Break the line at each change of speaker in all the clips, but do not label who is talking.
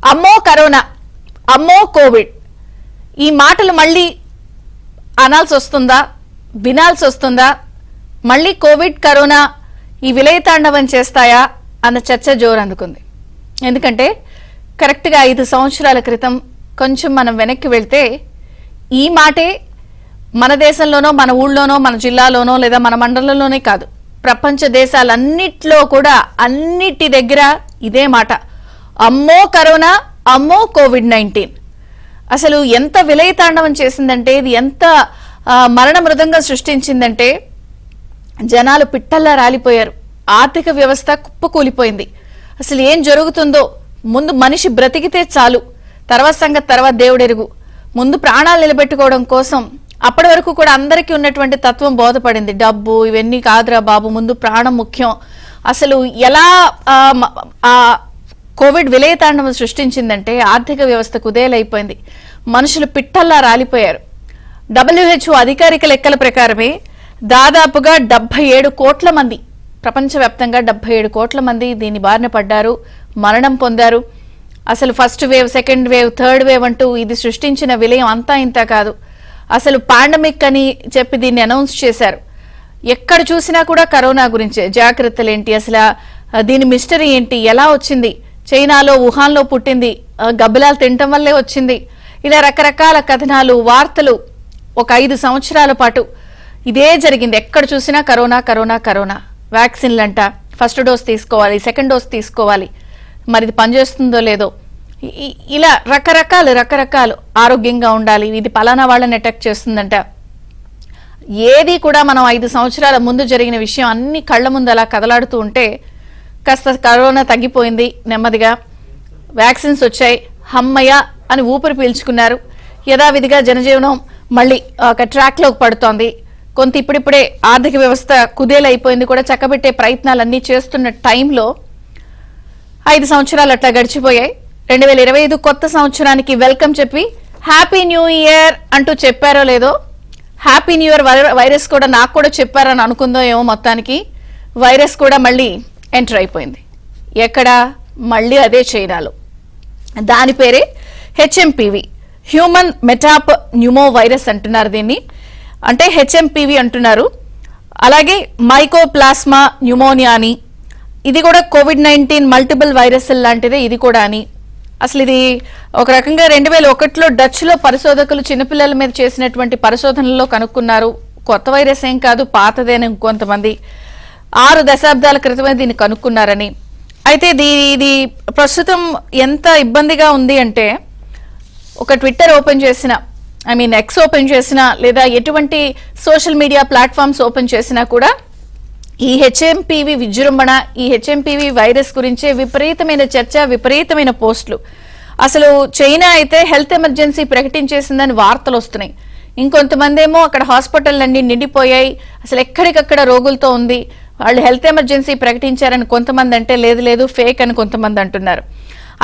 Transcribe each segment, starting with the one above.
అమ్మో కరోనా, అమ్మో కోవిడ్, ఈ మాటలు మళ్ళీ అనాల్సి వస్తుందా, వినాల్సి వస్తుందా? మళ్ళీ కోవిడ్ కరోనా ఈ విలయతాండవం చేస్తాయా అన్న చర్చ జోరు అందుకుంది. ఎందుకంటే కరెక్ట్గా 5 సంవత్సరాల క్రితం కొంచెం మనం వెనక్కి వెళ్తే ఈ మాటే మన దేశంలోనో, మన ఊళ్ళోనో, మన జిల్లాలోనో లేదా మన మండలంలోనే కాదు, ప్రపంచ దేశాలన్నిట్లో కూడా అన్నిటి దగ్గర ఇదే మాట, అమ్మో కరోనా, అమ్మో కోవిడ్-19. అసలు ఎంత విలయతాండవం చేసిందంటే, ఇది ఎంత మరణ మృదంగా సృష్టించిందంటే జనాలు పిట్టల్లా రాలిపోయారు. ఆర్థిక వ్యవస్థ కుప్పకూలిపోయింది. అసలు ఏం జరుగుతుందో, ముందు మనిషి బ్రతికితే చాలు, తర్వాత సంగతి తర్వాత దేవుడెరుగు. ముందు ప్రాణాలు నిలబెట్టుకోవడం కోసం అప్పటి వరకు కూడా అందరికీ ఉన్నటువంటి తత్వం బోధపడింది, డబ్బు ఇవన్నీ కాదురా బాబు, ముందు ప్రాణం ముఖ్యం. అసలు ఎలా కోవిడ్ విలయతాండవం సృష్టించిందంటే ఆర్థిక వ్యవస్థ కుదేలైపోయింది. మనుషులు పిట్టల్లా రాలిపోయారు. WHO అధికారిక లెక్కల ప్రకారమే దాదాపుగా 77 కోట్ల మంది, ప్రపంచవ్యాప్తంగా 77 కోట్ల మంది దీని బారిన పడ్డారు, మరణం పొందారు. అసలు first wave, second wave, third wave అంటూ ఇది సృష్టించిన విలయం అంతా ఇంత కాదు. అసలు పాండమిక్ అని చెప్పి దీన్ని అనౌన్స్ చేశారు. ఎక్కడ చూసినా కూడా కరోనా గురించే, జాగ్రత్తలు ఏంటి, అసలు దీని మిస్టరీ ఏంటి, ఎలా వచ్చింది, చైనాలో వుహాన్లో పుట్టింది, గబ్బిలాలు తినటం వల్లే వచ్చింది, ఇలా రకరకాల కథనాలు, వార్తలు. ఒక 5 సంవత్సరాల పాటు ఇదే జరిగింది. ఎక్కడ చూసినా కరోనా కరోనా కరోనా, వ్యాక్సిన్లంట, ఫస్ట్ డోస్ తీసుకోవాలి, సెకండ్ డోస్ తీసుకోవాలి, మరి ఇది పనిచేస్తుందో లేదో, ఇలా రకరకాలు ఆరోగ్యంగా ఉండాలి, ఇది పలానా వాళ్ళని అటాక్ చేస్తుందంట. ఏది కూడా మనం 5 సంవత్సరాల ముందు జరిగిన విషయం అన్ని కళ్ల ముందు అలా కదలాడుతూ ఉంటే కాస్త కరోనా తగ్గిపోయింది, నెమ్మదిగా వ్యాక్సిన్స్ వచ్చాయి, హమ్మయ్య అని ఊపిరి పీల్చుకున్నారు. యథావిధిగా జనజీవనం మళ్ళీ ఒక ట్రాక్లోకి పడుతోంది. కొంత ఇప్పుడిప్పుడే ఆర్థిక వ్యవస్థ కుదేలైపోయింది కూడా, చక్కబెట్టే ప్రయత్నాలన్నీ చేస్తున్న టైంలో 5 సంవత్సరాలు అట్లా గడిచిపోయాయి. 2025 కొత్త సంవత్సరానికి వెల్కమ్ చెప్పి హ్యాపీ న్యూ ఇయర్ అంటూ చెప్పారో లేదో, హ్యాపీ న్యూ ఇయర్ వైరస్ కూడా నాకు కూడా చెప్పారని అనుకుందో ఏమో, మొత్తానికి వైరస్ కూడా మళ్ళీ ఎంటర్ అయిపోయింది. ఎక్కడ? మళ్ళీ అదే చైనాలో. దాని పేరే HMPV, హ్యూమన్ మెటాప్ న్యూమో వైరస్ అంటున్నారు దీన్ని, అంటే HMPV అంటున్నారు. అలాగే మైకోప్లాస్మా న్యూమోనియా అని, ఇది కూడా కోవిడ్-19 మల్టిపుల్ వైరస్ లాంటిదే ఇది కూడా అని. అసలు ఇది ఒక రకంగా 2001లో డచ్లో పరిశోధకులు చిన్నపిల్లల మీద చేసినటువంటి పరిశోధనల్లో కనుక్కున్నారు. కొత్త వైరస్ ఏం కాదు, పాతదేని కొంతమంది 6 దశాబ్దాల క్రితమే దీన్ని కనుక్కున్నారని. అయితే ఇది ప్రస్తుతం ఎంత ఇబ్బందిగా ఉంది అంటే, ఒక ట్విట్టర్ ఓపెన్ చేసిన, ఎక్స్ ఓపెన్ చేసినా, లేదా ఎటువంటి సోషల్ మీడియా ప్లాట్ఫామ్స్ ఓపెన్ చేసినా కూడా ఈ HMPV విజృంభణ, ఈ HMPV వైరస్ గురించే విపరీతమైన చర్చ, విపరీతమైన పోస్టులు. అసలు చైనా అయితే హెల్త్ ఎమర్జెన్సీ ప్రకటించేసిందని వార్తలు వస్తున్నాయి. ఇంకొంతమంది ఏమో అక్కడ హాస్పిటల్ నిండిపోయాయి, అసలు ఎక్కడికక్కడ రోగులతో ఉంది, వాళ్ళు హెల్త్ ఎమర్జెన్సీ ప్రకటించారని కొంతమంది అంటే, లేదు ఫేక్ అని కొంతమంది అంటున్నారు.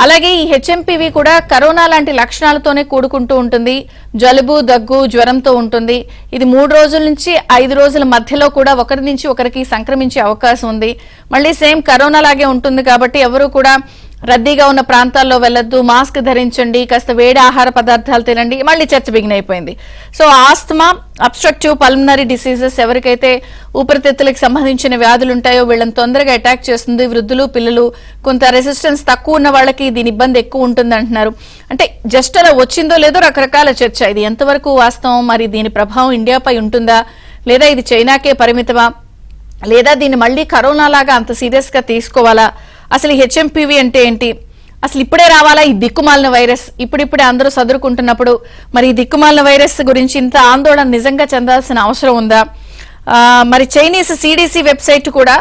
అలాగే ఈ HMPV కూడా కరోనా లాంటి లక్షణాలతోనే కూడుకుంటూ ఉంటుంది. జలుబు, దగ్గు, జ్వరంతో ఉంటుంది. ఇది 3 రోజుల నుంచి 5 రోజుల మధ్యలో కూడా ఒకరి నుంచి ఒకరికి సంక్రమించే అవకాశం ఉంది. మళ్ళీ సేమ్ కరోనా లాగే ఉంటుంది కాబట్టి ఎవరు కూడా రద్దీగా ఉన్న ప్రాంతాల్లో వెళ్ళొద్దు, మాస్క్ ధరించండి, కాస్త వేడి ఆహార పదార్థాలు తినండి, మళ్ళీ చర్చ బిగిన్ అయిపోయింది. So asthma, obstructive pulmonary diseases, ఎవరికైతే ఊపిరితిత్తులకు సంబంధించిన వ్యాధులు ఉంటాయో వీళ్ళని తొందరగా అటాక్ చేస్తుంది. వృద్ధులు, పిల్లలు, కొంత రెసిస్టెన్స్ తక్కువ ఉన్న వాళ్ళకి దీని ఇబ్బంది ఎక్కువ ఉంటుంది అంటున్నారు. అంటే జస్ట్ అలా వచ్చిందో లేదో రకరకాల చర్చ. ఇది ఎంతవరకు వాస్తవం, మరి దీని ప్రభావం ఇండియాపై ఉంటుందా, లేదా ఇది చైనాకే పరిమితమా, లేదా దీన్ని మళ్ళీ కరోనా లాగా అంత సీరియస్ గా తీసుకోవాలా, అసలు HMPV అంటే ఏంటి, అసలు ఇప్పుడే రావాలా ఈ దిక్కుమాలిన వైరస్, ఇప్పుడిప్పుడే అందరూ చదువుకుంటున్నప్పుడు మరి ఈ దిక్కుమాలిన వైరస్ గురించి ఇంత ఆందోళన నిజంగా చెందాల్సిన అవసరం ఉందా? మరి చైనీస్ CDC వెబ్సైట్ కూడా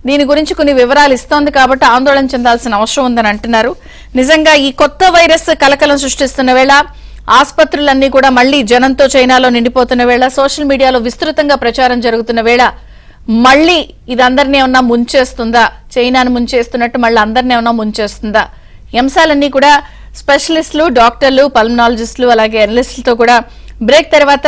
దీని గురించి కొన్ని వివరాలు ఇస్తోంది కాబట్టి ఆందోళన చెందాల్సిన అవసరం ఉందని అంటున్నారు. నిజంగా ఈ కొత్త వైరస్ కలకలం సృష్టిస్తున్న వేళ, ఆసుపత్రులన్నీ కూడా మళ్లీ జనంతో చైనాలో నిండిపోతున్న వేళ, సోషల్ మీడియాలో విస్తృతంగా ప్రచారం జరుగుతున్న వేళ, మళ్ళీ ఇది అందరినీ ఏమన్నా ముంచేస్తుందా, చైనాను ముంచేస్తున్నట్టు మళ్ళీ అందరినీ ఏమన్నా ముంచేస్తుందా? ఈ అంశాలన్నీ కూడా స్పెషలిస్టులు, డాక్టర్లు, పల్మనాలజిస్టులు, అలాగే అనలిస్టులతో కూడా బ్రేక్ తర్వాత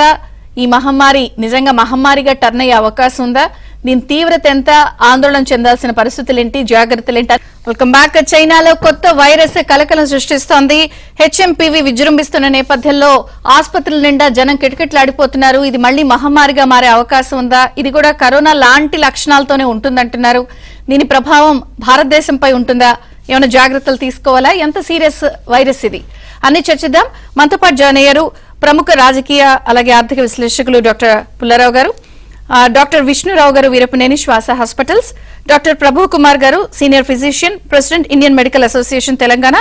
ఈ మహమ్మారి నిజంగా మహమ్మారిగా టర్న్ అయ్యే అవకాశం ఉందా, దీని తీవ్రత ఎంత, ఆందోళన చెందాల్సిన పరిస్థితులేంటి, జాగ్రత్తలేంటి? Welcome back. చైనాలో కొత్త వైరస్ కలకలం సృష్టిస్తోంది. హెచ్ఎంపీవీ విజృంభిస్తున్న నేపథ్యంలో ఆసుపత్రుల నిండా జనం కిటకిటలాడిపోతున్నారు. ఇది మళ్లీ మహమ్మారిగా మారే అవకాశం ఉందా? ఇది కూడా కరోనా లాంటి లక్షణాలతోనే ఉంటుందంటున్నారు. దీని ప్రభావం భారతదేశంపై ఉంటుందా? ఏమైనా జాగ్రత్తలు తీసుకోవాలా? ఎంత సీరియస్ వైరస్ ఇది అన్ని చర్చిద్దాం. మనతో పాటు జాయిన్ అయ్యారు ప్రముఖ రాజకీయ అలాగే ఆర్థిక విశ్లేషకులు డాక్టర్ పుల్లారావు గారు, డాక్టర్ విష్ణురావు గారు, వీరపనేని శ్వాస హాస్పిటల్స్, డాక్టర్ ప్రభు కుమార్ గారు, senior physician, president Indian Medical Association Telangana,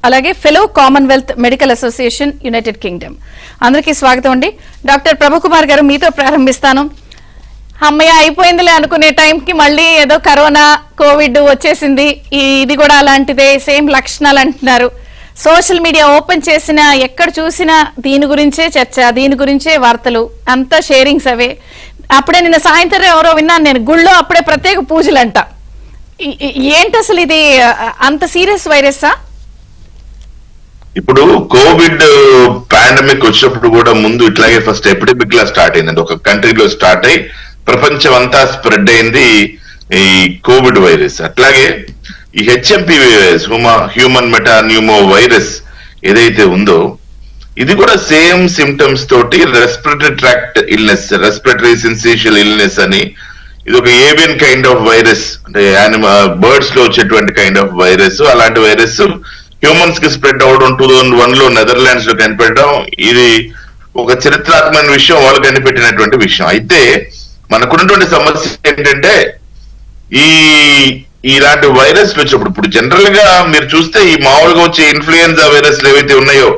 అలాగే fellow Commonwealth Medical Association United Kingdom. అందరికీ స్వాగతం అండి. డాక్టర్ ప్రభు కుమార్ గారు, మీతో ప్రారంభిస్తాను. అమ్మయ్య అయిపోయిందిలే అనుకునే టైంకి మళ్ళీ ఏదో కరోనా కోవిడ్ వచ్చేసింది. ఇది కూడా అలాంటిదే, సేమ్ లక్షణాలు అంటున్నారు. సోషల్ మీడియా ఓపెన్ చేసినా ఎక్కడ చూసినా దీని గురించే చర్చ, దీని గురించే వార్తలు, అంతా షేరింగ్స్ అవే. అప్పుడే నిన్న సాయంత్రం ఎవరో విన్నాను నేను, గుళ్ళో అప్పుడే ప్రత్యేక పూజలంట. ఏంటి అసలు ఇది అంత సీరియస్ వైరస్సా?
ఇప్పుడు కోవిడ్ పాండమిక్ వచ్చినప్పుడు కూడా ముందు ఇట్లాగే ఫస్ట్ ఎపిడమిక్ లా స్టార్ట్ అయిందండి. ఒక కంట్రీలో స్టార్ట్ అయ్యి ప్రపంచం అంతా స్ప్రెడ్ అయింది ఈ కోవిడ్ వైరస్. అట్లాగే ఈ HMPV virus, human metapneumovirus ఏదైతే ఉందో ఇది కూడా సేమ్ సిమ్టమ్స్ తోటి respiratory tract illness, respiratory syncytial illness అని, ఇది ఒక ఏవియన్ కైండ్ ఆఫ్ వైరస్, అంటే బర్డ్స్ లో వచ్చేటువంటి కైండ్ ఆఫ్ వైరస్. అలాంటి వైరస్ హ్యూమన్స్ కి స్ప్రెడ్ అవడం 2001 లో నెదర్లాండ్స్ లో కనిపెట్టడం, ఇది ఒక చరిత్రాత్మకమైన విషయం, వాళ్ళు కనిపెట్టినటువంటి విషయం. అయితే మనకున్నటువంటి సమస్య ఏంటంటే ఇలాంటి వైరస్ వచ్చినప్పుడు, ఇప్పుడు జనరల్ గా మీరు చూస్తే ఈ మామూలుగా వచ్చే ఇన్ఫ్లుయెన్జా వైరస్లు ఏవైతే ఉన్నాయో,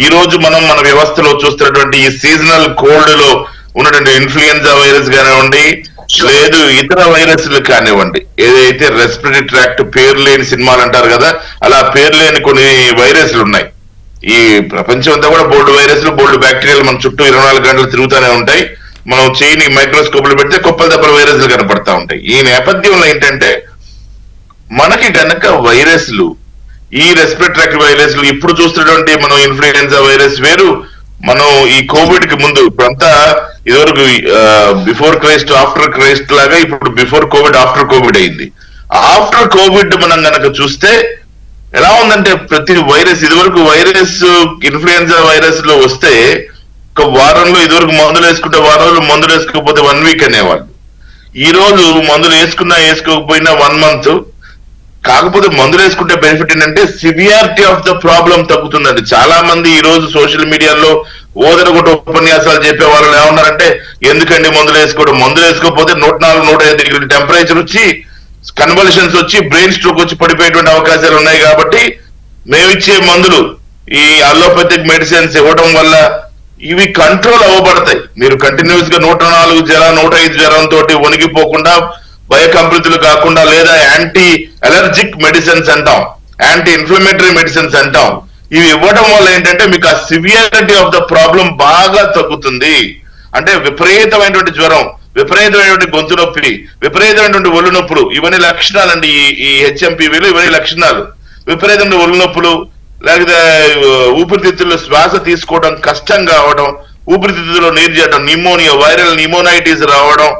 ఈ రోజు మనం మన వ్యవస్థలో చూస్తున్నటువంటి ఈ సీజనల్ కోల్డ్ లో ఉన్నటువంటి ఇన్ఫ్లుయెన్జా వైరస్ కానివ్వండి, లేదు ఇతర వైరస్లు కానివ్వండి, ఏదైతే రెస్పిరేటరీ ట్రాక్ట్ పేరు లేని సినిమాలు అంటారు కదా, అలా పేరు లేని కొన్ని వైరస్లు ఉన్నాయి. ఈ ప్రపంచం అంతా కూడా బోల్డ్ వైరస్లు, బోల్డ్ బ్యాక్టీరియాలు మన చుట్టూ 24 గంటలు తిరుగుతూనే ఉంటాయి. మనం చేయని మైక్రోస్కోప్ లో పెడితే కుప్పల దెబ్బల వైరస్లు కనపడతా ఉంటాయి. ఈ నేపథ్యంలో ఏంటంటే మనకి గనక వైరస్లు, ఈ రెస్పిరేటరీ వైరస్లు ఇప్పుడు చూస్తున్నటువంటి మనం ఇన్ఫ్లుయెన్జా వైరస్ వేరు, మనం ఈ కోవిడ్ కి ముందు ఇప్పుడంతా ఇదివరకు బిఫోర్ క్రైస్ట్ ఆఫ్టర్ క్రైస్ట్ లాగా ఇప్పుడు బిఫోర్ కోవిడ్ ఆఫ్టర్ కోవిడ్ అయింది. ఆఫ్టర్ కోవిడ్ మనం గనక చూస్తే ఎలా ఉందంటే ప్రతి వైరస్, ఇదివరకు వైరస్ ఇన్ఫ్లుయెన్జా వైరస్ లో వస్తే ఒక వారంలో, ఇదివరకు మందులు వేసుకుంటే వారం రోజులు, మందులు వేసుకోకపోతే 1 వీక్ అనేవాళ్ళు. ఈ రోజు మందులు వేసుకున్నా వేసుకోకపోయినా 1 మంత్. కాకపోతే మందులు వేసుకుంటే బెనిఫిట్ ఏంటంటే సివియారిటీ ఆఫ్ ద ప్రాబ్లం తగ్గుతుందండి. చాలా మంది ఈ రోజు సోషల్ మీడియాలో ఓదరగొట్ట ఉపన్యాసాలు చెప్పే వాళ్ళు ఏమన్నారంటే, ఎందుకండి మందులు వేసుకోవడం, మందులు వేసుకోకపోతే 104, 105 డిగ్రీల టెంపరేచర్ వచ్చి కన్వల్షన్స్ వచ్చి బ్రెయిన్ స్ట్రోక్ వచ్చి పడిపోయేటువంటి అవకాశాలు ఉన్నాయి. కాబట్టి మేమిచ్చే మందులు, ఈ అలోపతిక్ మెడిసిన్స్ ఇవ్వడం వల్ల ఇవి కంట్రోల్ అవ్వబడతాయి. మీరు కంటిన్యూస్ గా 104 జ్వరం, 105 జ్వరంతో వణిగిపోకుండా, భయకంపితులు కాకుండా, లేదా యాంటీ అలర్జిక్ మెడిసిన్స్ అంటాం, యాంటీ ఇన్ఫ్లమేటరీ మెడిసిన్స్ అంటాం, ఇవి ఇవ్వడం వల్ల ఏంటంటే మీకు ఆ సివియారిటీ ఆఫ్ ద ప్రాబ్లం బాగా తగ్గుతుంది. అంటే విపరీతమైనటువంటి జ్వరం, విపరీతమైనటువంటి గొంతు నొప్పి, విపరీతమైనటువంటి ఒళ్ళు నొప్పులు, ఇవన్నీ లక్షణాలండి. ఈ హెచ్ఎంపీవీలు ఇవన్నీ లక్షణాలు. విపరీతమైన ఒళ్ళు నొప్పులు, లేకపోతే ఊపిరితిత్తుల్లో శ్వాస తీసుకోవడం కష్టం కావడం, ఊపిరితిత్తుల్లో నీరు చేయడం, నిమోనియా, వైరల్ నిమోనైటిస్ రావడం,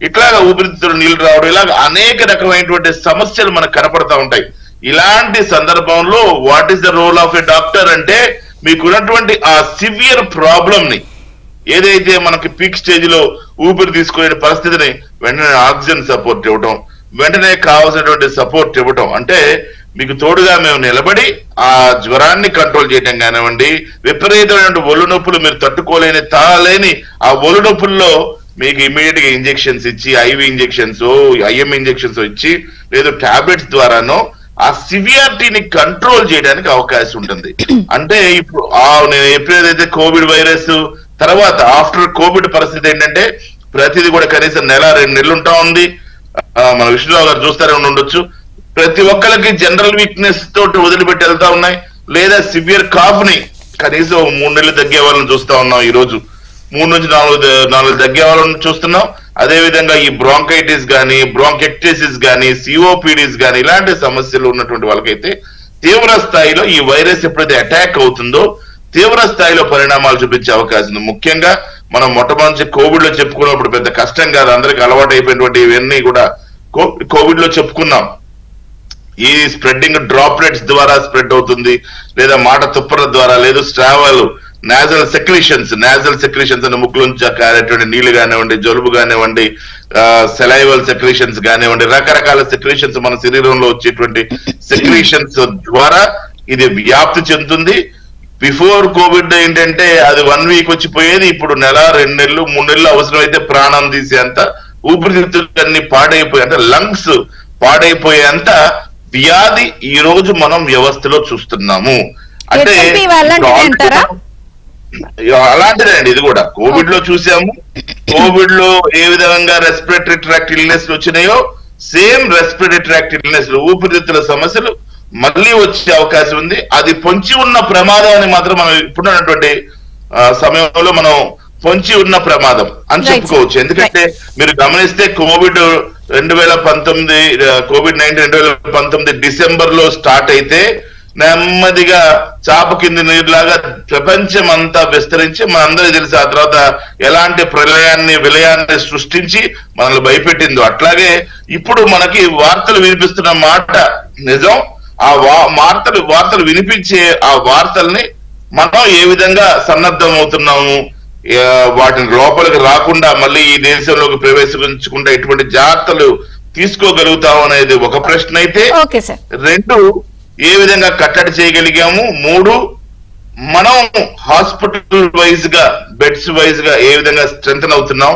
ఇట్లాగా ఊపిరితిత్తుల్లో నీళ్లు రావడం, ఇలాగ అనేక రకమైనటువంటి సమస్యలు మనకు కనపడతా ఉంటాయి. ఇలాంటి సందర్భంలో what is the role of a doctor అంటే, మీకున్నటువంటి ఆ సివియర్ ప్రాబ్లం ని, ఏదైతే మనకి పీక్ స్టేజ్ లో ఊపిరి తీసుకునే పరిస్థితిని వెంటనే ఆక్సిజన్ సపోర్ట్ ఇవ్వడం, వెంటనే కావాల్సినటువంటి సపోర్ట్ ఇవ్వడం, అంటే మీకు తోడుగా మేము నిలబడి ఆ జ్వరాన్ని కంట్రోల్ చేయడం కానివ్వండి, విపరీతమైన ఒళ్ళు నొప్పులు మీరు తట్టుకోలేని తాళలేని ఆ ఒళ్ళు నొప్పుల్లో మీకు ఇమీడియట్ గా ఇంజెక్షన్స్ ఇచ్చి, ఐవి ఇంజెక్షన్స్, ఐఎం ఇంజెక్షన్స్ ఇచ్చి, లేదు టాబ్లెట్స్ ద్వారానో ఆ సివియారిటీని కంట్రోల్ చేయడానికి అవకాశం ఉంటుంది. అంటే ఇప్పుడు నేను ఎప్పుడైతే కోవిడ్ వైరస్ తర్వాత ఆఫ్టర్ కోవిడ్ పరిస్థితి ఏంటంటే ప్రతిదీ కూడా కనీసం 1-2 నెలలు ఉంటా ఉంది. మన విష్ణురావు గారు చూస్తారే ఉండొచ్చు, ప్రతి ఒక్కరికి జనరల్ వీక్నెస్ తోటి వదిలిపెట్టి వెళ్తా ఉన్నాయి, లేదా సివియర్ కాఫ్ ని కనీసం 3 నెలలు తగ్గే వాళ్ళని చూస్తా ఉన్నాం. ఈ రోజు 3 నుంచి 4 తగ్గే వాళ్ళని చూస్తున్నాం. అదే విధంగా ఈ బ్రాంకైటిస్ గానీ, బ్రాంకెక్టిసిస్ గానీ, సిఓపిడిస్ గానీ, ఇలాంటి సమస్యలు ఉన్నటువంటి వాళ్ళకైతే తీవ్ర స్థాయిలో ఈ వైరస్ ఎప్పుడైతే అటాక్ అవుతుందో తీవ్ర స్థాయిలో పరిణామాలు చూపించే అవకాశం ఉంది. ముఖ్యంగా మనం మొట్టమొదటి కోవిడ్ లో చెప్పుకున్నప్పుడు పెద్ద కష్టం కాదు, అందరికి అలవాటు అయిపోయినటువంటి ఇవన్నీ కూడా కోవిడ్ లో చెప్పుకున్నాం. ఈ స్ప్రెడ్డింగ్ డ్రాప్లెట్స్ ద్వారా స్ప్రెడ్ అవుతుంది, లేదా మాట తుప్పర ద్వారా, లేదు స్ట్రావల్ నాజల్ సెక్రీషన్స్ అని ముక్కు నుంచి కారేటువంటి నీళ్లు కానివ్వండి, జలుబు కానివ్వండి, సెలైవల్ సెక్రీషన్స్ కానివ్వండి, రకరకాల సెక్రీషన్స్ మన శరీరంలో వచ్చేటువంటి సెక్రీషన్స్ ద్వారా ఇది వ్యాప్తి చెందుతుంది. బిఫోర్ కోవిడ్ ఏంటంటే అది 1 వీక్ వచ్చిపోయేది, ఇప్పుడు నెల 2 నెలలు 3 నెలలు అవసరమైతే ప్రాణం తీసేంత, ఊపిరితిత్తులు అన్ని పాడైపోయి అంటే లంగ్స్ పాడైపోయేంత వ్యాధి ఈ రోజు మనం వ్యవస్థలో చూస్తున్నాము. అంటే అలాంటిదే అండి ఇది కూడా. కోవిడ్ లో చూసాము, కోవిడ్ లో ఏ విధంగా రెస్పిరేటరీ ట్రాక్ట్ ఇల్నెస్ వచ్చినాయో సేమ్ రెస్పిరేటరీ ట్రాక్ట్ ఇల్నెస్ ఊపిరితిత్తుల సమస్యలు మళ్ళీ వచ్చే అవకాశం ఉంది. అది పొంచి ఉన్న ప్రమాదాన్ని మాత్రం మనం ఇప్పుడున్నటువంటి సమయంలో మనం పొంచి ఉన్న ప్రమాదం అని చెప్పుకోవచ్చు. ఎందుకంటే మీరు గమనిస్తే కోవిడ్ 2019 డిసెంబర్ లో స్టార్ట్ అయితే నెమ్మదిగా చాప కింది నీరులాగా ప్రపంచం అంతా విస్తరించి మనందరికీ తెలిసి ఆ తర్వాత ఎలాంటి విలయాన్ని సృష్టించి మనల్ని భయపెట్టిందో, అట్లాగే ఇప్పుడు మనకి వార్తలు వినిపిస్తున్న మాట నిజం. ఆ వార్తలు వినిపించే ఆ వార్తల్ని మనం ఏ విధంగా సన్నద్ధం అవుతున్నాము, వాటిని లోపలికి రాకుండా మళ్ళీ ఈ దేశంలోకి ప్రవేశించకుండా ఎటువంటి జాగ్రత్తలు తీసుకోగలుగుతాం అనేది ఒక ప్రశ్న అయితే, 2 ఏ విధంగా కట్టడి చేయగలిగాము, 3 మనం హాస్పిటల్ వైజ్ గా బెడ్స్ వైజ్ గా ఏ విధంగా స్ట్రెంథన్ అవుతున్నాం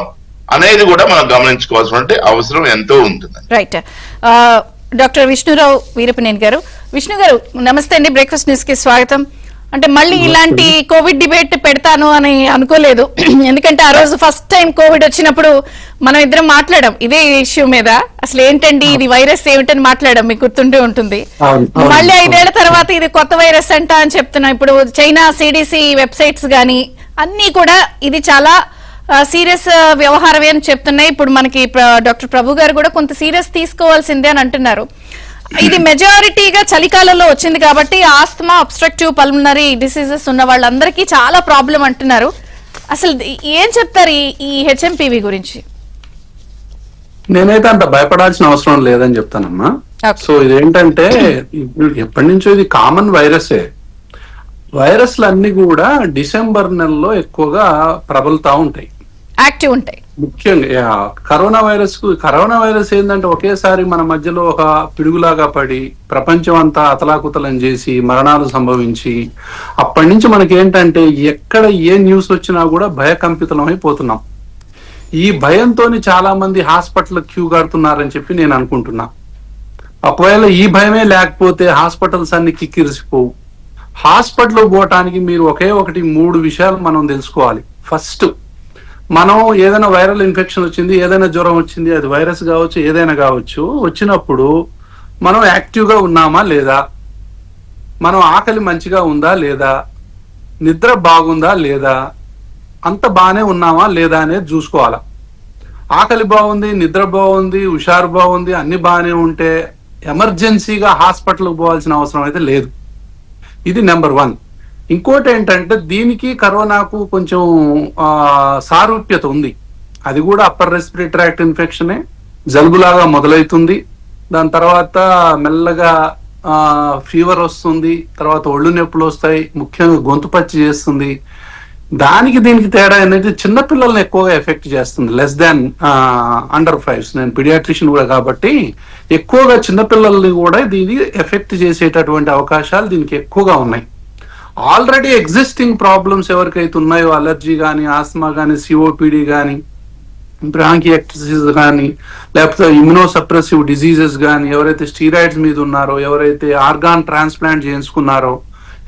అనేది కూడా మనం గమనించుకోవాల్సిన అవసరం ఎంతో ఉంటుంది.
రైట్. డాక్టర్ విష్ణురావు వీరపనేని గారు, విష్ణు గారు నమస్తే అండి, బ్రేక్ఫాస్ట్ న్యూస్ కి స్వాగతం. అంటే మళ్ళీ ఇలాంటి కోవిడ్ డిబేట్ పెడతాను అని అనుకోలేదు, ఎందుకంటే ఆ రోజు ఫస్ట్ టైం కోవిడ్ వచ్చినప్పుడు మనం ఇద్దరం మాట్లాడాం ఇదే ఇష్యూ మీద. అసలు ఏంటండి ఇది వైరస్ ఏమిటని మాట్లాడాం, మీకు గుర్తుండే ఉంటుంది. మళ్ళీ 5 ఏళ్ల తర్వాత ఇది కొత్త వైరస్ అంట అని చెప్తున్నాం. ఇప్పుడు చైనా సిడిసి వెబ్సైట్స్ గానీ అన్ని కూడా ఇది చాలా సీరియస్ వ్యవహారమే అని చెప్తున్నాయి. ఇప్పుడు మనకి డాక్టర్ ప్రభు గారు కూడా కొంత సీరియస్ తీసుకోవాల్సిందే అని అంటున్నారు. ఇది మెజారిటీగా చలికాలంలో వచ్చింది కాబట్టి ఆస్తమా, అబ్స్ట్రక్టివ్ పల్మనరీ డిసీజెస్ ఉన్న వాళ్ళందరికీ చాలా ప్రాబ్లం అంటున్నారు. అసలు ఏం చెప్తారు ఈ హెచ్ఎంపీవి గురించి?
నేనైతే అంత భయపడాల్సిన అవసరం లేదని చెప్తానమ్మా. సో ఇదేంటంటే ఎప్పటి నుంచో ఇది కామన్ వైరసే. వైరస్లు అన్ని కూడా డిసెంబర్ నెలలో ఎక్కువగా ప్రబలుతా ఉంటాయి,
యాక్టివ్ ఉంటాయి.
ముఖ్యంగా కరోనా వైరస్ ఏంటంటే ఒకేసారి మన మధ్యలో ఒక పిడుగులాగా పడి ప్రపంచం అంతా అతలాకుతలం చేసి మరణాలు సంభవించి అప్పటి నుంచి మనకి ఏంటంటే ఎక్కడ ఏ న్యూస్ వచ్చినా కూడా భయకంపితం అయిపోతున్నాం. ఈ భయంతో చాలా మంది హాస్పిటల్ క్యూ కడుతున్నారని చెప్పి నేను అనుకుంటున్నా. ఒకవేళ ఈ భయమే లేకపోతే హాస్పిటల్స్ అన్ని కిక్కిరిసిపోవు. హాస్పిటల్ పోవటానికి మీరు ఒకే 3 విషయాలు మనం తెలుసుకోవాలి. ఫస్ట్, మనం ఏదైనా వైరల్ ఇన్ఫెక్షన్ వచ్చింది, ఏదైనా జ్వరం వచ్చింది, అది వైరస్ కావచ్చు ఏదైనా కావచ్చు, వచ్చినప్పుడు మనం యాక్టివ్గా ఉన్నామా లేదా, మనం ఆకలి మంచిగా ఉందా లేదా, నిద్ర బాగుందా లేదా, అంత బాగానే ఉన్నామా లేదా అనేది చూసుకోవాలా. ఆకలి బాగుంది, నిద్ర బాగుంది, హుషారు బాగుంది, అన్ని బాగానే ఉంటే ఎమర్జెన్సీగా హాస్పిటల్కి పోవాల్సిన అవసరం అయితే లేదు. ఇది నెంబర్ 1. ఇంకోటి ఏంటంటే దీనికి కరోనాకు కొంచెం సారూప్యత ఉంది. అది కూడా అప్పర్ రెస్పిరేటరీ ట్రాక్ట్ ఇన్ఫెక్షనే, జలుబులాగా మొదలవుతుంది, దాని తర్వాత మెల్లగా ఫీవర్ వస్తుంది, తర్వాత ఒళ్ళు నొప్పులు వస్తాయి, ముఖ్యంగా గొంతు పచ్చి చేస్తుంది. దీనికి తేడా అనేది చిన్నపిల్లల్ని ఎక్కువగా ఎఫెక్ట్ చేస్తుంది, లెస్ దాన్ అండర్ 5. నేను పీడియాట్రిషియన్ కూడా కాబట్టి ఎక్కువగా చిన్నపిల్లల్ని కూడా దీన్ని ఎఫెక్ట్ చేసేటటువంటి అవకాశాలు దీనికి ఎక్కువగా ఉన్నాయి. ఆల్రెడీ ఎగ్జిస్టింగ్ ప్రాబ్లమ్స్ ఎవరికైతే ఉన్నాయో, అలర్జీ కానీ, ఆస్మా కానీ, సిఓపిడి కానీ, బ్రాంకియాక్టిసిస్ కానీ, లేకపోతే ఇమ్యునోసప్రెసివ్ డిజీజెస్ కానీ, ఎవరైతే స్టీరాయిడ్స్ మీద ఉన్నారో, ఎవరైతే ఆర్గాన్ ట్రాన్స్ప్లాంట్ చేయించుకున్నారో,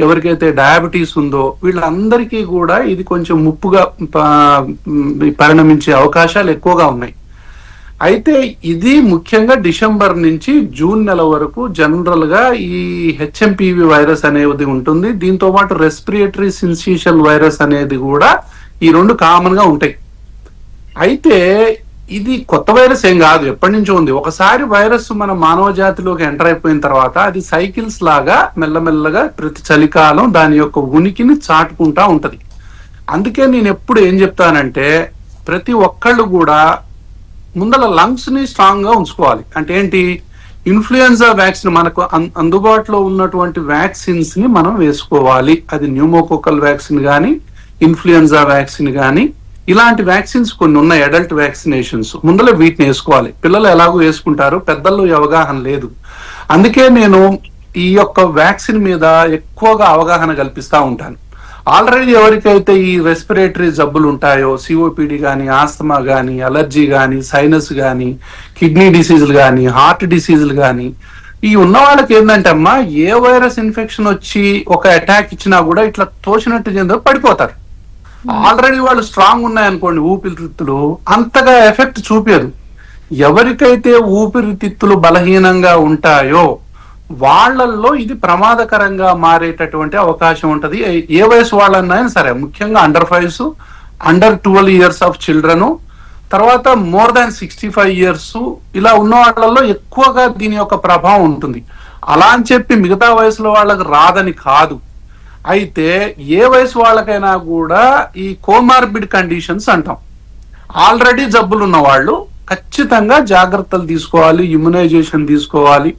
ఎవరికైతే డయాబెటీస్ ఉందో, వీళ్ళందరికీ కూడా ఇది కొంచెం ముప్పుగా పరిణమించే అవకాశాలు ఎక్కువగా ఉన్నాయి. అయితే ఇది ముఖ్యంగా డిసెంబర్ నుంచి జూన్ నెల వరకు జనరల్ గా ఈ హెచ్ఎంపివి వైరస్ అనేది ఉంటుంది. దీంతో పాటు రెస్పిరేటరీ సిన్సిషియల్ వైరస్ అనేది కూడా ఈ 2 కామన్ గా ఉంటాయి. అయితే ఇది కొత్త వైరస్ ఏం కాదు, ఎప్పటి నుంచో ఉంది. ఒకసారి వైరస్ మన మానవ జాతిలోకి ఎంటర్ అయిపోయిన తర్వాత అది సైకిల్స్ లాగా మెల్లమెల్లగా ప్రతి చలికాలం దాని యొక్క ఉనికిని చాటుకుంటా ఉంటది. అందుకే నేను ఎప్పుడు ఏం చెప్తానంటే ప్రతి ఒక్కళ్ళు కూడా ముందల లంగ్స్ ని స్ట్రాంగ్ గా ఉంచుకోవాలి. అంటే ఏంటి, ఇన్ఫ్లుయెన్జా వ్యాక్సిన్ మనకు అందుబాటులో ఉన్నటువంటి వ్యాక్సిన్స్ ని మనం వేసుకోవాలి. అది న్యూమోకోకల్ వ్యాక్సిన్ కానీ, ఇన్ఫ్లుయెన్జా వ్యాక్సిన్ కానీ, ఇలాంటి వ్యాక్సిన్స్ కొన్ని ఉన్నాయి, అడల్ట్ వ్యాక్సినేషన్స్. ముందర వీటిని వేసుకోవాలి. పిల్లలు ఎలాగో వేసుకుంటారు, పెద్దల్లో అవగాహన లేదు. అందుకే నేను ఈ యొక్క వ్యాక్సిన్ మీద ఎక్కువగా అవగాహన కల్పిస్తా ఉంటాను. ఆల్రెడీ ఎవరికైతే ఈ రెస్పిరేటరీ జబ్బులు ఉంటాయో, సిఓపిడి కానీ, ఆస్తమా కానీ, అలర్జీ కానీ, సైనస్ కానీ, కిడ్నీ డిసీజులు కానీ, హార్ట్ డిసీజులు కానీ, ఈ ఉన్న వాళ్ళకి ఏంటంటే అమ్మా, ఏ వైరస్ ఇన్ఫెక్షన్ వచ్చి ఒక అటాక్ ఇచ్చినా కూడా ఇట్లా తోచినట్టు చెందో పడిపోతారు. ఆల్రెడీ వాళ్ళు స్ట్రాంగ్ ఉన్నాయనుకోండి, ఊపిరితిత్తులు అంతగా ఎఫెక్ట్ చూపేదు. ఎవరికైతే ఊపిరితిత్తులు బలహీనంగా ఉంటాయో వాళ్ళల్లో ఇది ప్రమాదకరంగా మారేటటువంటి అవకాశం ఉంటది. ఏ వయసు వాళ్ళన్నా సరే, ముఖ్యంగా under 5, under 12 years of children, తర్వాత మోర్ దాన్ 65 ఇయర్స్, ఇలా ఉన్న వాళ్ళల్లో ఎక్కువగా దీని యొక్క ప్రభావం ఉంటుంది. అలా అని చెప్పి మిగతా వయసులో వాళ్ళకి రాదని కాదు. అయితే ఏ వయసు వాళ్ళకైనా కూడా ఈ కోమార్బిడ్ కండిషన్స్ అంటాం. ఆల్రెడీ జబ్బులు ఉన్న వాళ్ళు ఖచ్చితంగా జాగ్రత్తలు తీసుకోవాలి, ఇమ్యునైజేషన్ తీసుకోవాలి.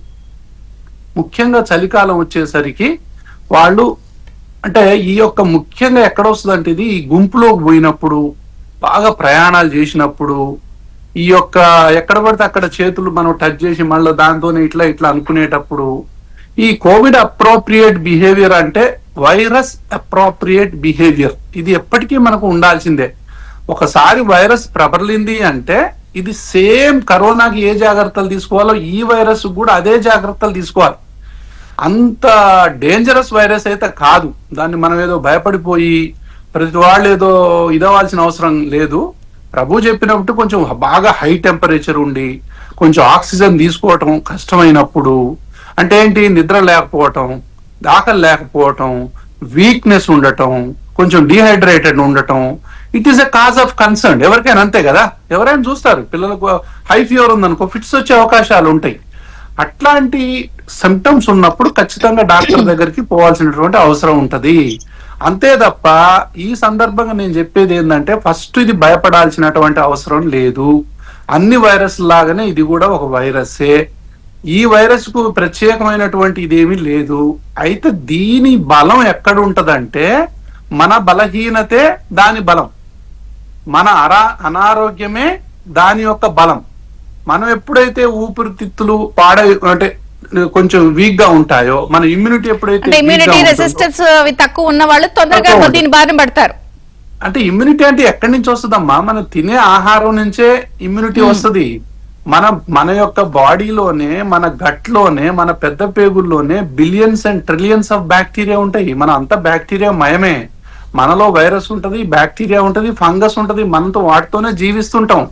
ముఖ్యంగా చలికాలం వచ్చేసరికి వాళ్ళు అంటే ఈ యొక్క ముఖ్యంగా ఎక్కడ వస్తుందంటే ఇది ఈ గుంపులోకి పోయినప్పుడు, బాగా ప్రయాణాలు చేసినప్పుడు, ఈ యొక్క ఎక్కడ పడితే అక్కడ చేతులు మనం టచ్ చేసి మళ్ళీ దాంతోనే ఇట్లా ఇట్లా అనుకునేటప్పుడు, ఈ కోవిడ్ అప్రోప్రియేట్ బిహేవియర్ అంటే వైరస్ అప్రోప్రియేట్ బిహేవియర్ ఇది ఎప్పటికీ మనకు ఉండాల్సిందే. ఒకసారి వైరస్ ప్రబలింది అంటే ఇది సేమ్ కరోనాకి ఏ జాగ్రత్తలు తీసుకోవాలో ఈ వైరస్ కూడా అదే జాగ్రత్తలు తీసుకోవాలి. అంత డేంజరస్ వైరస్ అయితే కాదు. దాన్ని మనం ఏదో భయపడిపోయి ప్రతి వాళ్ళు ఏదో ఇదవ్వాల్సిన అవసరం లేదు. ప్రభు చెప్పినప్పుడు కొంచెం బాగా హై టెంపరేచర్ ఉండి కొంచెం ఆక్సిజన్ తీసుకోవటం కష్టమైనప్పుడు, అంటే ఏంటి, నిద్ర లేకపోవటం, ఆకలి లేకపోవటం, వీక్నెస్ ఉండటం, కొంచెం డిహైడ్రేటెడ్ ఉండటం, it is a cause of concern. ఎవరికైనా అంతే కదా, ఎవరైనా చూస్తారు పిల్లలకు హై ఫీవర్ ఉందనుకో ఫిట్స్ వచ్చే అవకాశాలు ఉంటాయి. అట్లాంటి సిమ్టమ్స్ ఉన్నప్పుడు ఖచ్చితంగా డాక్టర్ దగ్గరికి పోవాల్సినటువంటి అవసరం ఉంటది. అంతే తప్ప ఈ సందర్భంగా నేను చెప్పేది ఏంటంటే ఫస్ట్ ఇది భయపడాల్సినటువంటి అవసరం లేదు. అన్ని వైరస్ లాగానే ఇది కూడా ఒక వైరస్సే. ఈ వైరస్ కు ప్రత్యేకమైనటువంటి ఇదేమీ లేదు. అయితే దీని బలం ఎక్కడ ఉంటదంటే మన బలహీనతే దాని బలం, మన అనారోగ్యమే దాని యొక్క బలం. మనం ఎప్పుడైతే ఊపిరితిత్తులు అంటే కొంచెం వీక్ గా ఉంటాయో, మన ఇమ్యూనిటీ ఎప్పుడైతే
ఇమ్యూనిటీ రెసిస్టెన్స్ తక్కువ ఉన్న వాళ్ళు తొందరగా దీని బారిన పడతారు.
అంటే ఇమ్యూనిటీ అంటే ఎక్కడి నుంచి వస్తుందమ్మా, మనం తినే ఆహారం నుంచే ఇమ్యూనిటీ వస్తుంది. మన యొక్క బాడీలోనే, మన గట్లోనే, మన పెద్ద పేగుల్లోనే billions and trillions of bacteria ఉంటాయి. మన అంతా బ్యాక్టీరియా మయమే. మనలో వైరస్ ఉంటది, బ్యాక్టీరియా ఉంటది, ఫంగస్ ఉంటది, మనతో వాటితోనే జీవిస్తుంటాం.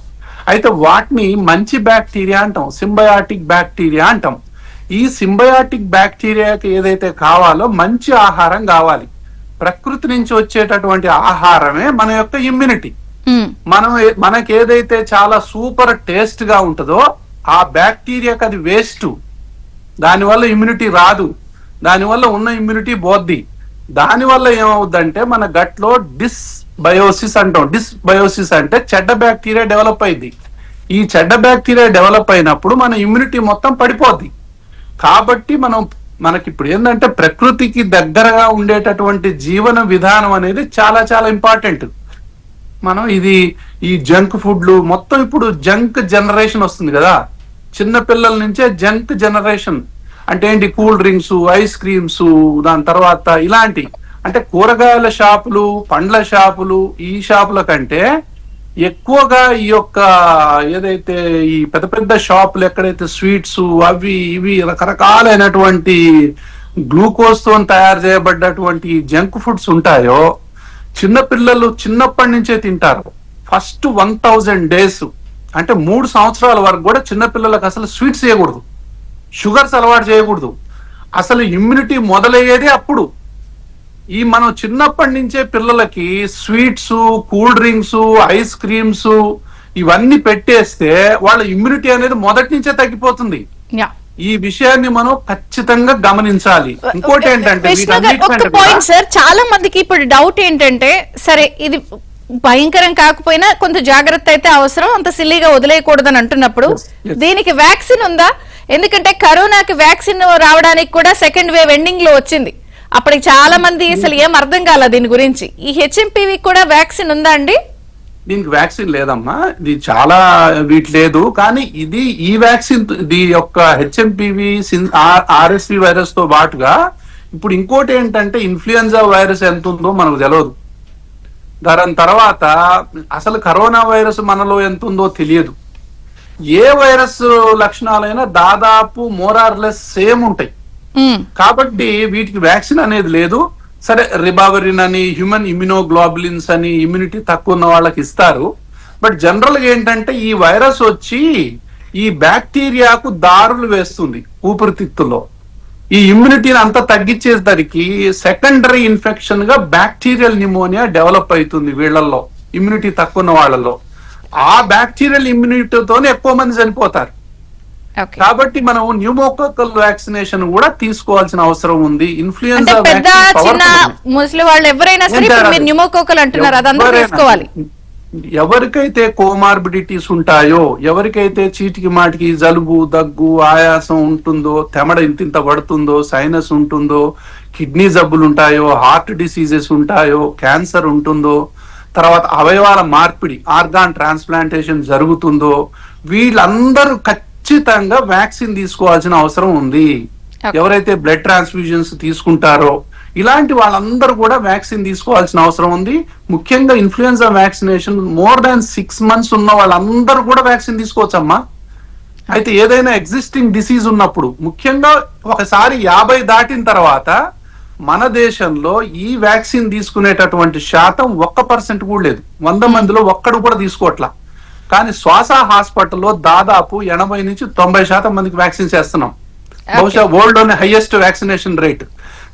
అయితే వాటిని మంచి బ్యాక్టీరియా అంటాం, సింబయాటిక్ బ్యాక్టీరియా అంటాం. ఈ సింబయాటిక్ బ్యాక్టీరియాకి ఏదైతే కావాలో మంచి ఆహారం కావాలి. ప్రకృతి నుంచి వచ్చేటటువంటి ఆహారమే మన యొక్క ఇమ్యూనిటీ. మనకి ఏదైతే చాలా సూపర్ టేస్ట్ గా ఉంటుందో ఆ బ్యాక్టీరియాకి అది వేస్ట్. దానివల్ల ఇమ్యూనిటీ రాదు, దానివల్ల ఉన్న ఇమ్యూనిటీ పోద్ది. దానివల్ల ఏమవుద్దంటే మన గట్లో డిస్బయోసిస్ అంటాం. డిస్బయోసిస్ అంటే చెడ్డ బ్యాక్టీరియా డెవలప్ అయింది. ఈ చెడ్డ బ్యాక్టీరియా డెవలప్ అయినప్పుడు మన ఇమ్యూనిటీ మొత్తం పడిపోద్ది. కాబట్టి మనకి ఇప్పుడు ఏంటంటే ప్రకృతికి దగ్గరగా ఉండేటటువంటి జీవన విధానం అనేది చాలా చాలా ఇంపార్టెంట్. మనం ఈ జంక్ ఫుడ్లు మొత్తం ఇప్పుడు జంక్ జనరేషన్ వస్తుంది కదా, చిన్న పిల్లల నుంచే జంక్ జనరేషన్. అంటే ఏంటి, కూల్ డ్రింక్స్, ఐస్ క్రీమ్స్, దాని తర్వాత ఇలాంటి అంటే కూరగాయల షాపులు, పండ్ల షాపులు, ఈ షాపుల కంటే ఎక్కువగా ఈ యొక్క ఏదైతే ఈ పెద్ద పెద్ద షాపులు ఎక్కడైతే స్వీట్స్ అవి ఇవి రకరకాలైనటువంటి గ్లూకోజ్ తో తయారు చేయబడ్డటువంటి జంక్ ఫుడ్స్ ఉంటాయో చిన్న పిల్లలు చిన్నప్పటి నుంచే తింటారు. ఫస్ట్ 1000 days అంటే 3 సంవత్సరాల వరకు కూడా చిన్న పిల్లలకు అసలు స్వీట్స్ చేయకూడదు, షుగర్స్ అలవాటు చేయకూడదు. అసలు ఇమ్యూనిటీ మొదలయ్యేది అప్పుడు. మనం చిన్నప్పటి నుంచే పిల్లలకి sweets, cool drinks, ice creams ఇవన్నీ పెట్టేస్తే వాళ్ళ ఇమ్యూనిటీ అనేది మొదటి నుంచే తగ్గిపోతుంది. ఈ విషయాన్ని మనం ఖచ్చితంగా గమనించాలి. ఇంకోటి ఏంటంటే
విష్ణు గారు, ఒక్క పాయింట్ సార్, చాలా మందికి ఇప్పుడు డౌట్ ఏంటంటే, సరే ఇది భయంకరం కాకపోయినా కొంత జాగ్రత్త అయితే అవసరం, అంత సిల్లీగా వదిలేయకూడదని అంటున్నప్పుడు దీనికి వ్యాక్సిన్ ఉందా? ఎందుకంటే కరోనాకి వ్యాక్సిన్ రావడానికి కూడా సెకండ్ వేవ్ ఎండింగ్ లో వచ్చింది. అప్పటికి చాలా మంది అసలు ఏం అర్థం కాల దీని గురించి. ఈ హెచ్ఎంపీవి కూడా వ్యాక్సిన్ ఉందా అండి?
దీనికి వ్యాక్సిన్ లేదమ్మా, ఇది చాలా వీటి లేదు. కానీ ఇది ఈ వ్యాక్సిన్ ఈ యొక్క హెచ్ఎంపివి ఆర్ఎస్వి వైరస్ తో పాటుగా ఇప్పుడు ఇంకోటి ఏంటంటే ఇన్ఫ్లుయెన్జా వైరస్ ఎంత ఉందో మనకు తెలియదు. దాని తర్వాత అసలు కరోనా వైరస్ మనలో ఎంత ఉందో తెలియదు. ఏ వైరస్ లక్షణాలైనా దాదాపు మోరార్లెస్ సేమ్ ఉంటాయి. కాబట్టి వీటికి వ్యాక్సిన్ అనేది లేదు. సరే, రిబావరిన్ అని, హ్యూమన్ ఇమ్యునోగ్లోబులిన్స్ అని ఇమ్యూనిటీ తక్కువ ఉన్న వాళ్ళకి ఇస్తారు. బట్ జనరల్ గా ఏంటంటే ఈ వైరస్ వచ్చి ఈ బ్యాక్టీరియాకు దారులు వేస్తుంది ఊపిరితిత్తుల్లో. ఈ ఇమ్యూనిటీని అంతా తగ్గించేసరికి సెకండరీ ఇన్ఫెక్షన్ గా బ్యాక్టీరియల్ న్యూమోనియా డెవలప్ అవుతుంది వీళ్ళల్లో, ఇమ్యూనిటీ తక్కువ ఉన్న వాళ్ళలో. ఆ బ్యాక్టీరియల్ ఇమ్యూనిటీతోనే ఎక్కువ మంది చనిపోతారు. కాబట్టి మనం న్యూమోకోకల్ వ్యాక్సినేషన్ కూడా తీసుకోవాల్సిన అవసరం ఉంది. ఇన్ఫ్లుయెన్జా
ముసలి వాళ్ళు ఎవరైనా సరే మీరు న్యూమోకోకల్ అంటున్నారు, అదంతా తీసుకోవాలి.
ఎవరికైతే కోమార్బిడిటీస్ ఉంటాయో, ఎవరికైతే చీటికి మాటికి జలుబు, దగ్గు, ఆయాసం ఉంటుందో, తెమడ ఇంతింత పడుతుందో, సైనస్ ఉంటుందో, కిడ్నీ జబ్బులు ఉంటాయో, హార్ట్ డిసీజెస్ ఉంటాయో, క్యాన్సర్ ఉంటుందో, తర్వాత అవయవాల మార్పిడి ఆర్గాన్ ట్రాన్స్ప్లాంటేషన్ జరుగుతుందో, వీళ్ళందరూ ఖచ్చితంగా వ్యాక్సిన్ తీసుకోవాల్సిన అవసరం ఉంది. ఎవరైతే బ్లడ్ ట్రాన్స్ఫ్యూజన్స్ తీసుకుంటారో ఇలాంటి వాళ్ళందరూ కూడా వ్యాక్సిన్ తీసుకోవాల్సిన అవసరం ఉంది. ముఖ్యంగా influenza vaccination more than 6 months ఉన్న వాళ్ళందరూ కూడా వ్యాక్సిన్ తీసుకోవచ్చమ్మా. అయితే ఏదైనా ఎగ్జిస్టింగ్ డిసీజ్ ఉన్నప్పుడు, ముఖ్యంగా ఒకసారి 50 దాటిన తర్వాత మన దేశంలో ఈ వ్యాక్సిన్ తీసుకునేటటువంటి శాతం 1% కూడా లేదు. 100 మందిలో ఒక్కడు కూడా తీసుకోవట్లా. కానీ శ్వాస హాస్పిటల్లో దాదాపు 80 నుంచి 90% మందికి వ్యాక్సిన్ చేస్తున్నాం. బహుశా వరల్డ్ లోనే హైయెస్ట్ వ్యాక్సినేషన్ రేట్.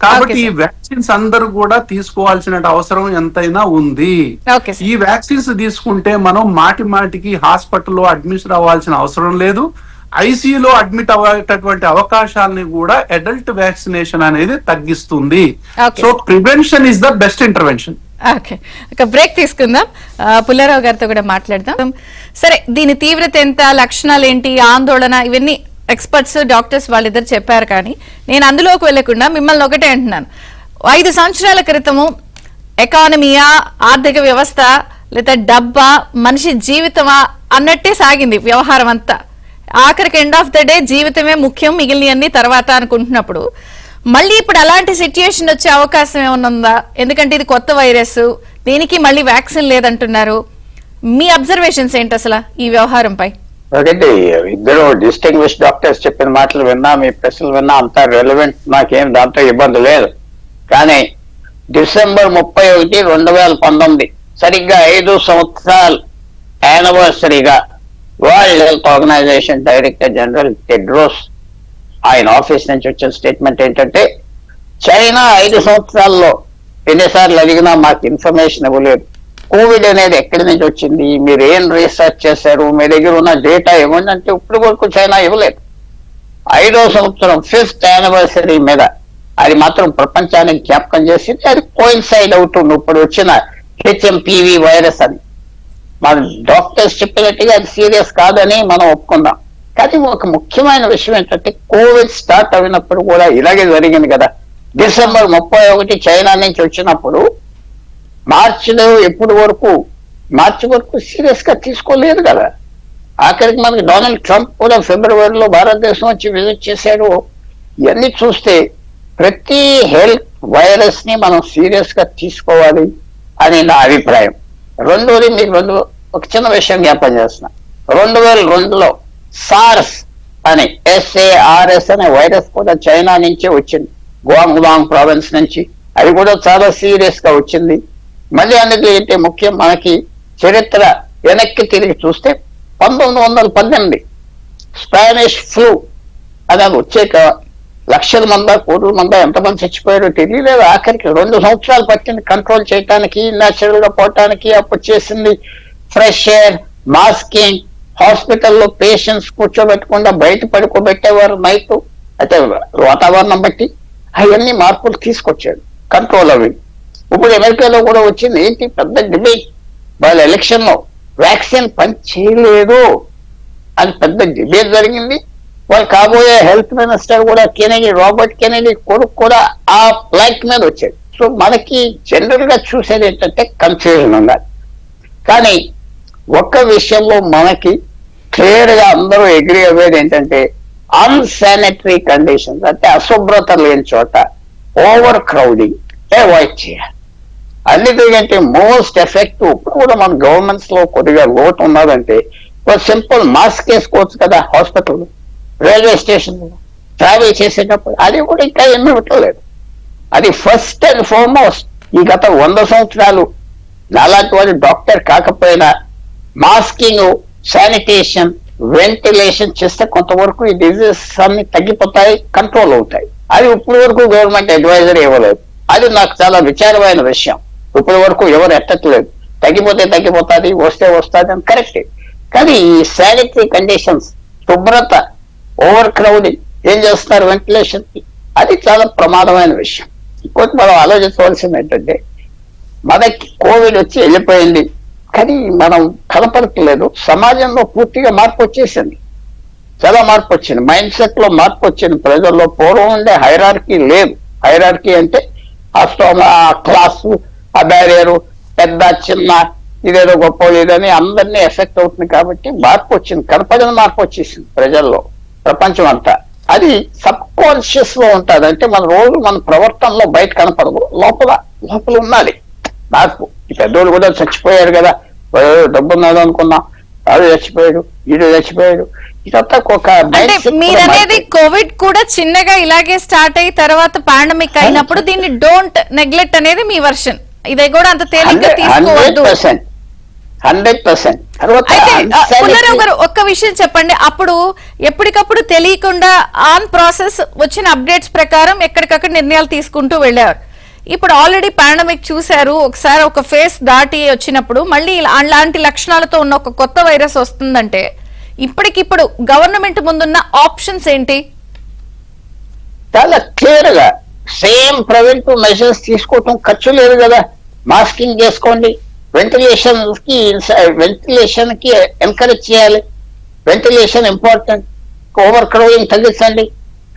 కాబట్టి ఈ వ్యాక్సిన్స్ అందరూ కూడా తీసుకోవాల్సిన అవసరం ఎంతైనా ఉంది. ఈ వ్యాక్సిన్స్ తీసుకుంటే మనం మాటికి హాస్పిటల్లో అడ్మిషన్ అవ్వాల్సిన అవసరం లేదు. ఐసీయూలో అడ్మిట్ అవ్వేటటువంటి అవకాశాలని కూడా అడల్ట్ వ్యాక్సినేషన్ అనేది తగ్గిస్తుంది. So prevention is the best intervention.
Okay, ఒక బ్రేక్ తీసుకుందాం. పుల్లారావు గారితో కూడా మాట్లాడదాం. సరే, దీని తీవ్రత ఎంత, లక్షణాలు ఏంటి, ఆందోళన, ఇవన్నీ ఎక్స్పర్ట్స్, డాక్టర్స్ వాళ్ళిద్దరు చెప్పారు. కానీ నేను అందులోకి వెళ్లకుండా మిమ్మల్ని ఒకటే అంటున్నాను. 5 సంవత్సరాల క్రితము ఎకానమీయా, ఆర్థిక వ్యవస్థ, లేదా డబ్బా, మనిషి జీవితమా అన్నట్టే సాగింది వ్యవహారం అంతా. ఆఖరికి ఎండ్ ఆఫ్ ద డే జీవితమే ముఖ్యం, మిగిలినవన్నీ తర్వాత అనుకుంటున్నప్పుడు మళ్ళీ ఇప్పుడు అలాంటి సిచ్యుయేషన్ వచ్చే అవకాశం ఏమన్నా ఉందా? ఎందుకంటే ఇది కొత్త వైరస్, దీనికి మళ్ళీ వ్యాక్సిన్ లేదంటున్నారు. మీ అబ్జర్వేషన్స్ ఏంటి అసలు ఈ వ్యవహారంపై?
ఒకటి, ఇద్దరు డిస్టింగ్విష్ డాక్టర్స్ చెప్పిన మాటలు విన్నా, మీ ప్రశ్నలు విన్నా, అంతా రెలవెంట్, నాకేం దాంతో ఇబ్బంది లేదు. కానీ December 31, 2019 సరిగ్గా 5 సంవత్సరాలు యానివర్సరీగా World Health Organization director general Tedros ఆయన ఆఫీస్ నుంచి వచ్చిన స్టేట్మెంట్ ఏంటంటే, చైనా 5 సంవత్సరాల్లో ఎన్నిసార్లు అడిగినా మాకు ఇన్ఫర్మేషన్ ఇవ్వలేదు. కోవిడ్ అనేది ఎక్కడి నుంచి వచ్చింది, మీరు ఏం రీసెర్చ్ చేశారు, మీ దగ్గర ఉన్న డేటా ఇవ్వండి అంటే ఇప్పుడు వరకు చైనా ఇవ్వలేదు. 5వ సంవత్సరం 5th యానివర్సరీ మీద అది మాత్రం ప్రపంచానికి జ్ఞాపకం చేసింది. అది కోయిన్సైడ్ అవుతుంది ఇప్పుడు వచ్చిన హెచ్ఎంపివి వైరస్ అని. మన డాక్టర్స్ చెప్పినట్టుగా అది సీరియస్ కాదని మనం ఒప్పుకుందాం. కానీ ఒక ముఖ్యమైన విషయం ఏంటంటే, కోవిడ్ స్టార్ట్ అయినప్పుడు కూడా ఇలాగే జరిగింది కదా. December 31 చైనా నుంచి వచ్చినప్పుడు మార్చి వరకు సీరియస్ గా తీసుకోలేదు కదా. ఆఖరికి మనకి డొనాల్డ్ ట్రంప్ కూడా ఫిబ్రవరిలో భారతదేశం వచ్చి విజిట్ చేశాడు. ఇవన్నీ చూస్తే ప్రతి హెల్త్ వైరస్ ని మనం సీరియస్ గా తీసుకోవాలి అని నా అభిప్రాయం. రెండోది, మీకు ఒక చిన్న విషయం జ్ఞాపకం చేస్తున్నా. 2002లో సార్స్ అని SARS అనే వైరస్ కూడా చైనా నుంచే వచ్చింది, గువాంగ్డాంగ్ ప్రావిన్స్ నుంచి. అది కూడా చాలా సీరియస్ గా వచ్చింది. మళ్ళీ అందుకే ఏంటి ముఖ్యం, మనకి చరిత్ర వెనక్కి తిరిగి చూస్తే 1918 స్పానిష్ ఫ్లూ అనేది వచ్చాక లక్షల మంది, కోట్ల మంది, ఎంతమంది చచ్చిపోయారో తెలియలేదు. ఆఖరికి 2 సంవత్సరాలు పట్టింది కంట్రోల్ చేయడానికి, న్యాచురల్ గా పోవటానికి. అప్పుడు చేసింది ఫ్రెష్ ఎయిర్, మాస్కింగ్, హాస్పిటల్లో పేషెంట్స్ కూర్చోబెట్టకుండా బయట పడుకోబెట్టేవారు నైట్, అయితే వాతావరణం బట్టి అవన్నీ మార్పులు తీసుకొచ్చాడు కంట్రోల్ అవి. ఇప్పుడు అమెరికాలో కూడా వచ్చింది ఏంటి పెద్ద డిబేట్, వాళ్ళ ఎలక్షన్ లో వ్యాక్సిన్ పని చేయలేదు అని పెద్ద డిబేట్ జరిగింది. వాళ్ళు కాబోయే హెల్త్ మినిస్టర్ కూడా కెనడీ, రాబర్ట్ కెనడీ కొడుకు కూడా ఆ ఫ్లైట్ మీద వచ్చాడు. సో మనకి జనరల్ గా చూసేది ఏంటంటే కన్ఫ్యూజన్ ఉండాలి. కానీ ఒక్క విషయంలో మనకి క్లియర్ గా అందరూ అగ్రీ అయ్యేది ఏంటంటే అన్సానిటరీ కండిషన్స్, అంటే అశుభ్రత లేని చోట ఓవర్ క్రౌడింగ్ అవాయిడ్ చేయాలి. అన్నిటికంటే మోస్ట్ ఎఫెక్టివ్ ఇప్పుడు కూడా మన గవర్నమెంట్స్ లో కొద్దిగా లోటు ఉన్నదంటే సింపుల్ మాస్క్ వేసుకోవచ్చు కదా హాస్పిటల్, రైల్వే స్టేషన్ ట్రావెల్ చేసేటప్పుడు. అది కూడా ఇంకా ఏమీ పెట్టలేదు. అది ఫస్ట్ అండ్ ఫార్మోస్ట్. ఈ గత 100 సంవత్సరాలు నాలాంటి వాడు డాక్టర్ కాకపోయినా మాస్కింగ్, శానిటేషన్, వెంటిలేషన్ చేస్తే కొంతవరకు ఈ డిజీజెస్ అన్ని తగ్గిపోతాయి, కంట్రోల్ అవుతాయి. అది ఇప్పటి వరకు గవర్నమెంట్ అడ్వైజరీ ఇవ్వలేదు. అది నాకు చాలా విచారమైన విషయం. ఇప్పటి వరకు ఎవరు ఎట్టట్లేదు. తగ్గిపోతే తగ్గిపోతుంది, వస్తే వస్తుంది అని కరెక్టే. కానీ ఈ శానిటరీ కండిషన్స్, శుభ్రత, ఓవర్ క్రౌడింగ్ ఏం చేస్తున్నారు వెంటిలేషన్ కి, అది చాలా ప్రమాదమైన విషయం. ఇంకోటి మనం ఆలోచించవలసింది ఏంటంటే మనకి కోవిడ్ వచ్చి వెళ్ళిపోయింది కానీ మనం కనపడట్లేదు. సమాజంలో పూర్తిగా మార్పు వచ్చేసింది, చాలా మార్పు వచ్చింది. మైండ్ సెట్ లో మార్పు వచ్చింది ప్రజల్లో. పూర్వం ఉండే హైరార్కీ లేదు. హైరార్కీ అంటే ఆ క్లాసు, ఆ బ్యారియరు, పెద్ద చిన్న, ఇదేదో గొప్ప లేదని అందరినీ ఎఫెక్ట్ అవుతుంది. కాబట్టి మార్పు వచ్చింది, కనపడిన మార్పు వచ్చేసింది ప్రజల్లో, ప్రపంచం అంతా. అది సబ్ కాన్షియస్ లో ఉంటుంది. అంటే మన రోజు మన ప్రవర్తనలో బయట కనపడదు, లోపల ఉన్నది మార్పు. ఈ పెద్దోళ్ళు కూడా చచ్చిపోయారు కదా, డబ్బు ఉన్నది అనుకున్నాం, వాడు చచ్చిపోయాడు, వీడు చచ్చిపోయాడు. ఇదంతా ఒక
మీరు అనేది కోవిడ్ కూడా చిన్నగా ఇలాగే స్టార్ట్ అయ్యి తర్వాత పాండమిక్ అయినప్పుడు దీన్ని డోంట్ నెగ్లెక్ట్ అనేది మీ వర్షన్. ఇదే కూడా అంత తేలిగ్గా తీసుకోవద్దు.
100%.
పుల్లారావు గారు ఒక్క విషయం చెప్పండి. అప్పుడు ఎప్పటికప్పుడు తెలియకుండా ఆన్ ప్రాసెస్ వచ్చిన అప్డేట్స్ ప్రకారం ఎక్కడికక్కడ నిర్ణయాలు తీసుకుంటూ వెళ్ళారు. ఇప్పుడు ఆల్రెడీ పాండమిక్ చూశారు, ఒకసారి ఒక ఫేస్ దాటి వచ్చినప్పుడు మళ్ళీ అలాంటి లక్షణాలతో ఉన్న ఒక కొత్త వైరస్ వస్తుందంటే ఇప్పటికిప్పుడు గవర్నమెంట్ ముందున్న ఆప్షన్స్ ఏంటి?
చాలా క్లియర్ గా సేమ్ ప్రివెంటివ్ మెజర్స్ తీసుకోవటం ఖర్చు లేదు కదా. మాస్కింగ్ చేసుకోండి, వెంటిలేషన్ కి ఎంకరేజ్ చేయాలి, వెంటిలేషన్ ఇంపార్టెంట్, ఓవర్ క్రౌడింగ్ తగ్గించండి,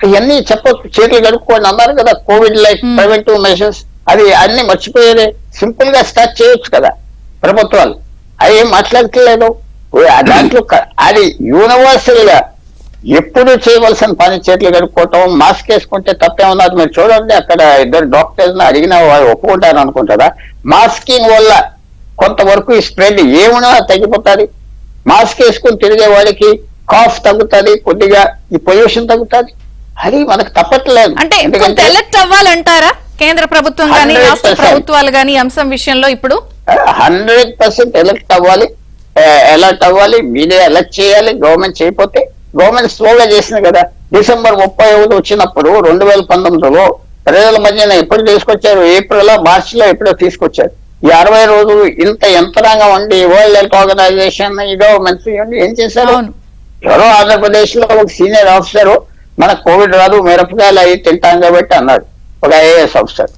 ఇవన్నీ చెప్పొచ్చు. చేతులు కడుక్కోండి అన్నారు కదా, కోవిడ్ లైక్ ప్రివెంటివ్ మెజర్స్. అది అన్ని మర్చిపోయేది. సింపుల్ గా స్టార్ట్ చేయొచ్చు కదా ప్రభుత్వాలు. అవి ఏం మాట్లాడట్లేదు దాంట్లో. అది యూనివర్సల్ గా ఎప్పుడు చేయవలసిన పని చేతులు కడుక్కోవటం, మాస్క్ వేసుకుంటే తప్పే ఉన్నది. మీరు చూడండి, అక్కడ 2 డాక్టర్స్ అడిగిన వాళ్ళు ఒప్పుకుంటారు అనుకుంటారా? మాస్కింగ్ వల్ల కొంతవరకు ఈ స్ప్రెడ్ ఏమున్నా తగ్గిపోతుంది. మాస్క్ వేసుకుని తిరిగే వాళ్ళకి కాఫ్ తగ్గుతుంది, కొద్దిగా ఈ పొల్యూషన్ తగ్గుతుంది. అది మనకు తప్పట్లేదు.
అంటే ఎలక్ట్ అవ్వాలంటారా కేంద్ర ప్రభుత్వం కానీ రాష్ట్ర ప్రభుత్వాలు కానీ అంశం విషయంలో? ఇప్పుడు
100% ఎలక్ట్ అవ్వాలి, అలర్ట్ అవ్వాలి, మీడియా అలర్ట్ చేయాలి. గవర్నమెంట్ చేయకపోతే, గవర్నమెంట్ స్లోగా చేసింది కదా. డిసెంబర్ 31 వచ్చినప్పుడు 2019లో ప్రజల మధ్యన ఎప్పుడు తీసుకొచ్చారు? ఏప్రిల్, మార్చిలో ఎప్పుడో తీసుకొచ్చారు. ఈ 60 రోజులు ఇంత యంత్రాంగం ఉండి వరల్డ్ హెల్త్ ఆర్గనైజేషన్, ఈ గవర్నమెంట్స్ ఏం చేశారు? ఎవరో ఆంధ్రప్రదేశ్ లో ఒక సీనియర్ ఆఫీసర్ మనకు కోవిడ్ రాదు, మిరపకాయలు అవి తింటాం కాబట్టి అన్నాడు, ఒక ఐఏఎస్ ఆఫీసర్.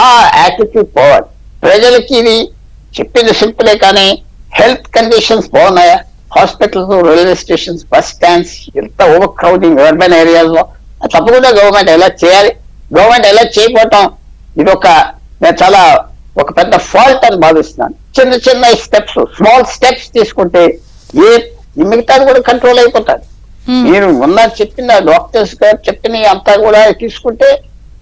ఆ యాటిట్యూడ్ పోవాలి. ప్రజలకి ఇది చెప్పింది సింపులే, కానీ హెల్త్ కండిషన్స్ బాగున్నాయా? Hospitals, railway stations, bus stands, ఎంత ఓవర్ క్రౌడింగ్ అర్బన్ ఏరియాస్ లో, తప్పకుండా గవర్నమెంట్ ఎలా చేయాలి. గవర్నమెంట్ ఎలా చేయకపోవటం ఇది నేను చాలా ఒక పెద్ద ఫాల్ట్ అని భావిస్తున్నాను. చిన్న స్టెప్స్, స్మాల్ స్టెప్స్ తీసుకుంటే మిగతాది కూడా కంట్రోల్ అయిపోతుంది. మీరు చెప్పిన డాక్టర్స్ గారు చెప్పిన అంతా కూడా తీసుకుంటే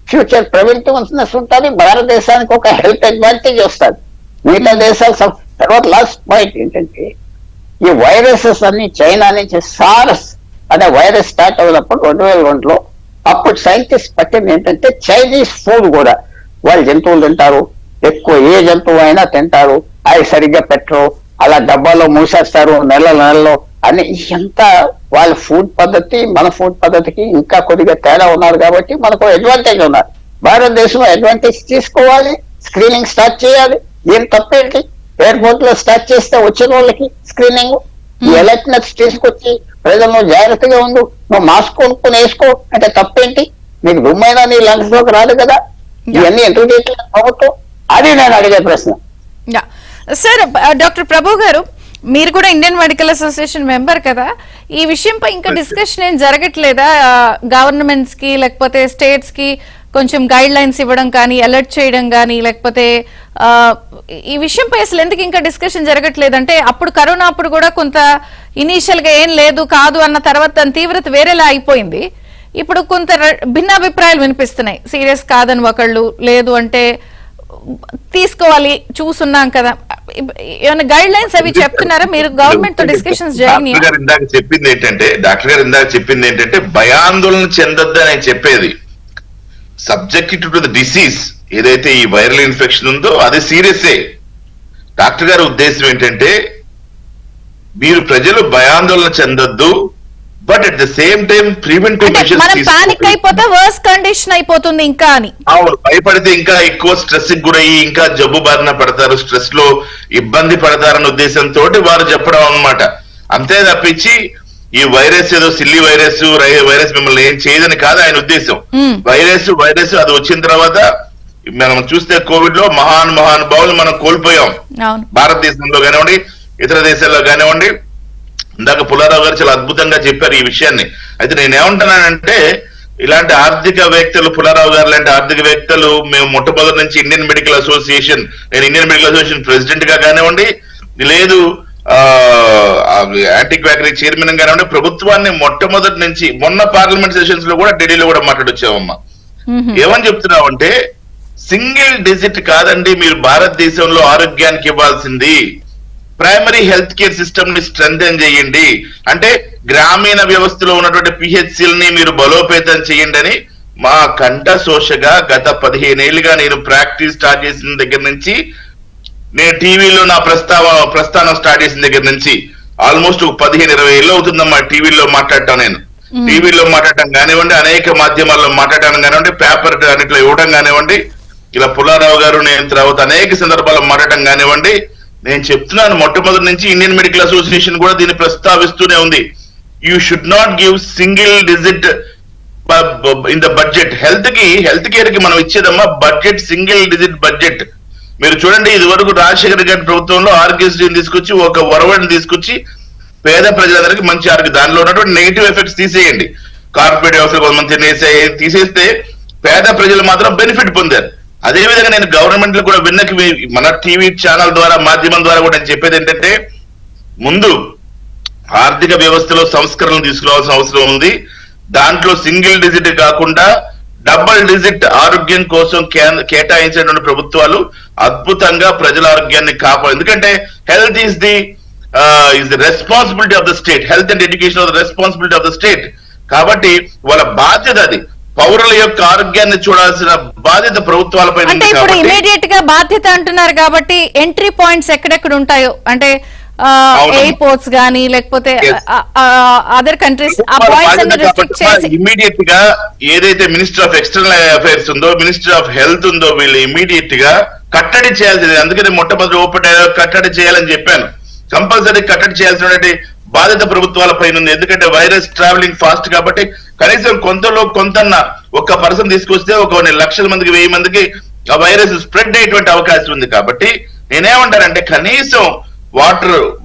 ఫ్యూచర్ ప్రివెంటివ్నెస్ ఉంటుంది. భారతదేశానికి ఒక హెల్త్ అడ్వాంటేజ్ వస్తుంది, మిగతా దేశాలు. తర్వాత లాస్ట్ పాయింట్ ఏంటంటే, ఈ వైరసెస్ అన్ని చైనా నుంచి సారస్ అనే వైరస్ స్టార్ట్ అయినప్పుడు 2002లో అప్పుడు సైంటిస్ట్ పట్టింది ఏంటంటే, చైనీస్ ఫుడ్ కూడా వాళ్ళు జంతువులు తింటారు, ఎక్కువ ఏ జంతువు అయినా తింటారు, అవి సరిగ్గా పెట్టరు, అలా డబ్బాలో మూసేస్తారు నెలలో అని. ఎంత వాళ్ళ ఫుడ్ పద్ధతి మన ఫుడ్ పద్ధతికి ఇంకా కొద్దిగా తేడా ఉన్నారు కాబట్టి మనకు అడ్వాంటేజ్ ఉన్నారు. భారతదేశంలో అడ్వాంటేజ్ తీసుకోవాలి, స్క్రీనింగ్ స్టార్ట్ చేయాలి. ఏం తప్పేంటి? ఎయిర్పోర్ట్ లో స్టార్ట్ చేస్తే వచ్చిన వాళ్ళకి స్క్రీనింగ్, ఈ అలర్ట్నెస్ తీసుకొచ్చి ప్రజలు నువ్వు జాగ్రత్తగా ఉండు, నువ్వు మాస్క్ కొనుక్కొని వేసుకో అంటే తప్పేంటి? నీకు దుమ్మైనా నీ లంగ్స్ లోకి రాదు కదా. ఇవన్నీ ఎందుకు చేయట్లేదు ప్రభుత్వం? అది నేను అడిగే ప్రశ్న.
సార్, డాక్టర్ ప్రభు గారు, మీరు కూడా ఇండియన్ మెడికల్ అసోసియేషన్ మెంబర్ కదా, ఈ విషయంపై ఇంకా డిస్కషన్ ఏం జరగట్లేదా? గవర్నమెంట్స్ కి లేకపోతే స్టేట్స్ కి కొంచెం గైడ్ లైన్స్ ఇవ్వడం కానీ, అలర్ట్ చేయడం కానీ, లేకపోతే ఈ విషయంపై అసలు ఎందుకు ఇంకా డిస్కషన్ జరగట్లేదంటే, అప్పుడు కరోనా అప్పుడు కూడా కొంత ఇనీషియల్ గా ఏం లేదు కాదు అన్న తర్వాత దాని తీవ్రత వేరేలా అయిపోయింది. ఇప్పుడు కొంత భిన్నాభిప్రాయాలు వినిపిస్తున్నాయి. సీరియస్ కాదని ఒకళ్ళు, లేదు అంటే తీసుకోవాలి చూసున్నాం కదా. ఏమైనా గైడ్ లైన్స్ అవి చెప్తున్నారా మీరు? గవర్నమెంట్ తో డిస్కషన్స్ జరిగినాయి?
డాక్టర్ గారు ఇందాక చెప్పింది ఏంటంటే భయాందోళన చెందొద్దు అని చెప్పేది. సబ్జెక్ట్ టు ద డిసీజ్ ఏదైతే ఈ వైరల్ ఇన్ఫెక్షన్ ఉందో అది సీరియసే. డాక్టర్ గారి ఉద్దేశం ఏంటంటే మీరు ప్రజలు భయాందోళన చెందొద్దు, but at the same time preventive measures
మనం పానిక్ అయిపోతే వర్స్ కండిషన్ అయిపోతుంది ఇంకా అని.
అవును, భయపడితే ఇంకా ఎక్కువ స్ట్రెస్ కి గురయ్యి ఇంకా జబ్బు బారిన పడతారు, స్ట్రెస్ లో ఇబ్బంది పడతారన్న ఉద్దేశంతో వారు చెప్పడం అన్నమాట. అంతే తప్పించి ఈ వైరస్ ఏదో సిల్లీ వైరస్ మిమ్మల్ని ఏం చేయదని కాదు ఆయన ఉద్దేశం. వైరస్ అది వచ్చిన తర్వాత మనం చూస్తే కోవిడ్ లో మహానుభావులు మనం కోల్పోయాం, భారతదేశంలో కానివ్వండి ఇతర దేశాల్లో కానివ్వండి. ఇందాక పుల్లారావు గారు చాలా అద్భుతంగా చెప్పారు ఈ విషయాన్ని. అయితే నేనేమంటున్నానంటే, ఇలాంటి ఆర్థికవేత్తలు, పుల్లారావు గారు లాంటి ఆర్థికవేత్తలు, మేము మొట్టమొదటి నుంచి నేను ఇండియన్ మెడికల్ అసోసియేషన్ ప్రెసిడెంట్ గా కానివ్వండి, లేదు యాంటీ క్వాకరీ చైర్మన్ కానివ్వండి, ప్రభుత్వాన్ని మొట్టమొదటి నుంచి మొన్న పార్లమెంట్ సెషన్స్ లో కూడా ఢిల్లీలో కూడా మాట్లాడొచ్చామమ్మా. ఏమని చెప్తున్నామంటే, సింగిల్ డిజిట్ కాదండి మీరు భారతదేశంలో ఆరోగ్యానికి ఇవ్వాల్సింది, ప్రైమరీ హెల్త్ కేర్ సిస్టమ్ ని స్ట్రెంథెన్ చేయండి, అంటే గ్రామీణ వ్యవస్థలో ఉన్నటువంటి పిహెచ్సిల్ని మీరు బలోపేతం చేయండి అని మా కంఠశోషగా గత 15 ఏళ్లుగా నేను ప్రాక్టీస్ స్టార్ట్ చేసిన దగ్గర నుంచి, నేను టీవీలో నా ప్రస్థానం స్టార్ట్ చేసిన దగ్గర నుంచి ఆల్మోస్ట్ 15-20 ఏళ్ళు అవుతుందమ్మా టీవీలో మాట్లాడటం. నేను టీవీలో మాట్లాడటం కానివ్వండి, అనేక మాధ్యమాల్లో మాట్లాడటం కానివ్వండి, పేపర్ అన్నిట్లో ఇవ్వడం కానివ్వండి, ఇలా పుల్లారావు గారు నేను తర్వాత అనేక సందర్భాల్లో మాట్లాడటం కానివ్వండి. నేను చెప్తున్నాను, మొట్టమొదటి నుంచి ఇండియన్ మెడికల్ అసోసియేషన్ కూడా దీన్ని ప్రస్తావిస్తూనే ఉంది. You should not give single digit in the budget. Health care కి మనం ఇచ్చేదమ్మా బడ్జెట్ సింగిల్ డిజిట్ బడ్జెట్. మీరు చూడండి, ఇది వరకు రాజశేఖర్ గారి ప్రభుత్వంలో ఆరోగ్యశ్రీని తీసుకొచ్చి ఒక వరవడిని తీసుకొచ్చి పేద ప్రజలందరికీ మంచి ఆరోగ్యం, దానిలో ఉన్నటువంటి నెగిటివ్ ఎఫెక్ట్స్ తీసేయండి. కార్పొరేట్ వ్యవస్థ కొంతమంది తీసేస్తే పేద ప్రజలు మాత్రం బెనిఫిట్ పొందారు. అదే విధంగా నేను గవర్నమెంట్ లో కూడా మన టీవీ ఛానల్ ద్వారా, మాధ్యమం ద్వారా కూడా నేను చెప్పేది ఏంటంటే, ముందు ఆర్థిక వ్యవస్థలో సంస్కరణలు తీసుకురావాల్సిన అవసరం ఉంది. దాంట్లో సింగిల్ డిజిట్ కాకుండా డబుల్ డిజిట్ ఆరోగ్యం కోసం కేటాయించినటువంటి ప్రభుత్వాలు అద్భుతంగా ప్రజల ఆరోగ్యాన్ని కాపాడు. ఎందుకంటే health is the responsibility of the state, health and education of the responsibility of the state. కాబట్టి వాళ్ళ బాధ్యత అది, పౌరుల యొక్క ఆరోగ్యాన్ని చూడాల్సిన బాధ్యత ప్రభుత్వాలపై.
అంటే ఇప్పుడు ఇమీడియట్ గా బాధ్యత అంటున్నారు కాబట్టి ఎంట్రీ పాయింట్స్ ఎక్కడెక్కడ ఉంటాయో, అంటే ఎయిర్పోర్ట్స్ గానీ లేకపోతే అదర్ కంట్రీస్
ఇమీడియట్ గా ఏదైతే మినిస్టర్ ఆఫ్ ఎక్స్టర్నల్ అఫైర్స్ ఉందో, మినిస్టర్ ఆఫ్ హెల్త్ ఉందో, వీళ్ళు ఇమీడియట్ గా కట్టడి చేయాల్సింది. అందుకని మొట్టమొదటి ఓపెన్ కట్టడి చేయాలని చెప్పాను. కంపల్సరీ కట్టడి చేయాల్సినటువంటి బాధ్యత ప్రభుత్వాల పైన ఉంది. ఎందుకంటే వైరస్ ట్రావెలింగ్ ఫాస్ట్ కాబట్టి కనీసం కొంతన్న ఒక పర్సన్ తీసుకొస్తే ఒక 1 లక్షల మందికి 1000 మందికి ఆ వైరస్ స్ప్రెడ్ అయ్యేటువంటి అవకాశం ఉంది. కాబట్టి నేనేమంటానంటే, కనీసం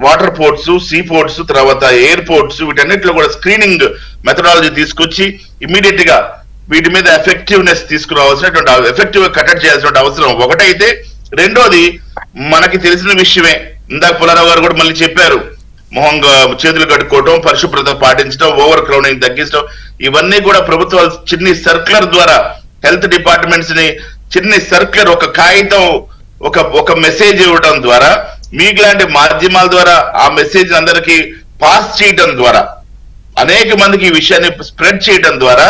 వాటర్ పోర్ట్స్, సీ పోర్ట్స్, తర్వాత ఎయిర్పోర్ట్స్, వీటన్నిటిలో కూడా స్క్రీనింగ్ మెథడాలజీ తీసుకొచ్చి ఇమీడియట్ గా వీటి మీద ఎఫెక్టివ్నెస్ తీసుకురావాల్సినటువంటి, ఎఫెక్టివ్ గా కట్టడి చేయాల్సిన అవసరం ఒకటైతే. రెండోది మనకి తెలిసిన విషయమే, ఇందాక పుల్లారావు గారు కూడా మళ్ళీ చెప్పారు, చేతులు కట్టుకోవటం, పరిశుభ్రత పాటించడం, ఓవర్ క్రౌడింగ్ తగ్గించడం, ఇవన్నీ కూడా ప్రభుత్వాలు చిన్ని సర్క్యులర్ ద్వారా, హెల్త్ డిపార్ట్మెంట్స్ ని చిన్ని సర్క్యులర్, ఒక కాగితం, ఒక మెసేజ్ ఇవ్వడం ద్వారా, మీకులాంటి మాధ్యమాల ద్వారా ఆ మెసేజ్ అందరికీ పాస్ చేయడం ద్వారా, అనేక మందికి ఈ విషయాన్ని స్ప్రెడ్ చేయడం ద్వారా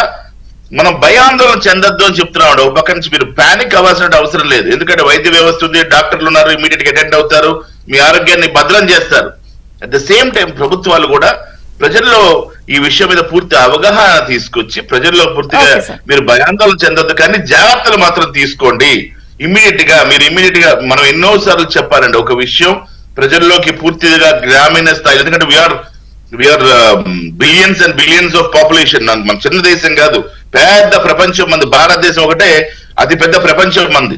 మనం భయాందోళన చెందొద్దు అని చెప్తున్నాడు. ఒక పక్క నుంచి మీరు పానిక్ అవ్వాల్సిన అవసరం లేదు. ఎందుకంటే వైద్య వ్యవస్థ ఉంది, డాక్టర్లు ఉన్నారు, ఇమీడియట్ గా అటెండ్ అవుతారు, మీ ఆరోగ్యాన్ని భద్రం చేస్తారు. అట్ ద సేమ్ టైం ప్రభుత్వాలు కూడా ప్రజల్లో ఈ విషయం మీద పూర్తి అవగాహన తీసుకొచ్చి ప్రజల్లో పూర్తిగా మీరు భయాందోళన చెందొద్దు, కానీ జాగ్రత్తలు మాత్రం తీసుకోండి. ఇమీడియట్ గా మనం ఎన్నో సార్లు చెప్పాలండి, ఒక విషయం ప్రజల్లోకి పూర్తిగా గ్రామీణ స్థాయి, ఎందుకంటే we are billions and billions of population. మన చిన్న దేశం కాదు, పెద్ద ప్రపంచం మంది. భారతదేశం ఒకటే అతి పెద్ద ప్రపంచం మంది,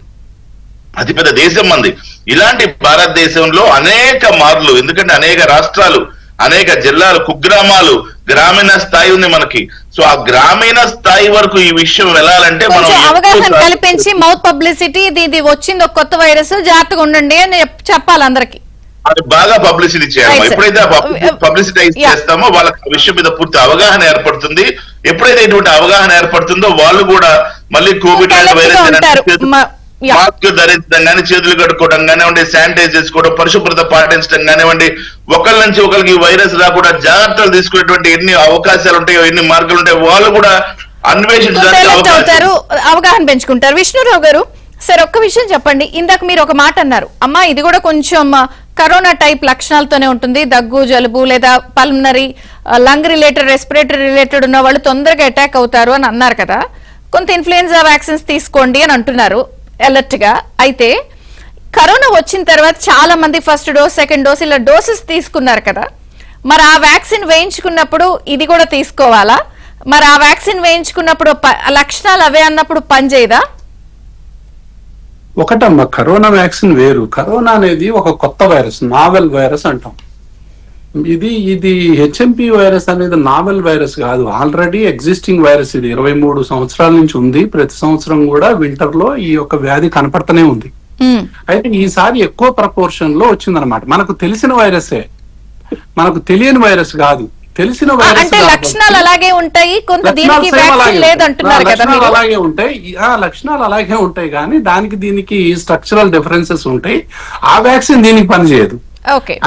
అతిపెద్ద దేశం మంది. ఇలాంటి భారతదేశంలో అనేక మార్లు, ఎందుకంటే అనేక రాష్ట్రాలు, అనేక జిల్లాలు, కుగ్రామాలు, గ్రామీణ స్థాయి ఉంది మనకి. సో ఆ గ్రామీణ స్థాయి వరకు ఈ విషయం వెళ్ళాలంటే మనం
కొంచెం అవగాహన కల్పించి మౌత్ పబ్లిసిటీ, ఇది వచ్చింది ఒక కొత్త వైరస్, జాగ్రత్తగా ఉండండి అని చెప్పాలి అందరికి.
అది బాగా పబ్లిసిటీ చేయాలి.
Right, sir.
ఎప్పుడైతే పబ్లిసిటైజ్ చేస్తామో వాళ్ళకి ఆ విషయం మీద పూర్తి అవగాహన ఏర్పడుతుంది. ఎప్పుడైతే ఇటువంటి అవగాహన ఏర్పడుతుందో వాళ్ళు కూడా మళ్ళీ కోవిడ్ వైరస్ మాస్క్ ధరించడం కానీ, చేతులు కట్టుకోవడం కానివ్వండి, శానిటైజ్ చేసుకోవడం, పరిశుభ్రత పాటించడం కానివ్వండి, ఒకళ్ళ నుంచి ఒకరికి వైరస్ రాకుండా జాగ్రత్తలు తీసుకునేటువంటి ఎన్ని అవకాశాలు ఉంటాయో, ఎన్ని మార్గాలు ఉంటాయో వాళ్ళు కూడా అన్వేషించడానికి
అవగాహన పెంచుకుంటారు. విష్ణురావు గారు, సార్ ఒక్క విషయం చెప్పండి. ఇందాక మీరు ఒక మాట అన్నారు, అమ్మా ఇది కూడా కొంచెం కరోనా టైప్ లక్షణాలతోనే ఉంటుంది, దగ్గు, జలుబు లేదా pulmonary, lung related, respiratory related ఉన్న వాళ్ళు తొందరగా అటాక్ అవుతారు అని అన్నారు కదా. కొంత ఇన్ఫ్లుయెన్జా వ్యాక్సిన్స్ తీసుకోండి అని అంటున్నారు అలర్ట్ గా. అయితే కరోనా వచ్చిన తర్వాత చాలా మంది ఫస్ట్ డోస్, సెకండ్ డోస్ ఇలా డోసెస్ తీసుకున్నారు కదా. మరి ఆ వ్యాక్సిన్ వేయించుకున్నప్పుడు ఇది కూడా తీసుకోవాలా? మరి ఆ వ్యాక్సిన్ వేయించుకున్నప్పుడు లక్షణాలు అవే అన్నప్పుడు పనిచేయదా?
ఒకటమ్మా, కరోనా వ్యాక్సిన్ వేరు. కరోనా అనేది ఒక కొత్త వైరస్, నావెల్ వైరస్ అంటాం. ఇది హెచ్ఎంపి వైరస్ అనేది నావెల్ వైరస్ కాదు, ఆల్రెడీ ఎగ్జిస్టింగ్ వైరస్. ఇది 23 సంవత్సరాల నుంచి ఉంది. ప్రతి సంవత్సరం కూడా వింటర్ లో ఈ యొక్క వ్యాధి కనపడుతూనే ఉంది. అయితే ఈసారి ఎక్కువ ప్రపోర్షన్ లో వచ్చిందనమాట. మనకు తెలిసిన వైరసే, మనకు తెలియని వైరస్ కాదు. తెలిసిన వైరస్
అంటే లక్షణాలు అలాగే ఉంటాయి, కొంత దీనికి వ్యాక్సిన్ లేదంటున్నారు కదా.
అలాగే ఉంటాయి, ఆ లక్షణాలు అలాగే ఉంటాయి, కానీ దానికి దీనికి స్ట్రక్చరల్ డిఫరెన్సెస్ ఉంటాయి. ఆ వ్యాక్సిన్ దీనికి పనిచేయదు.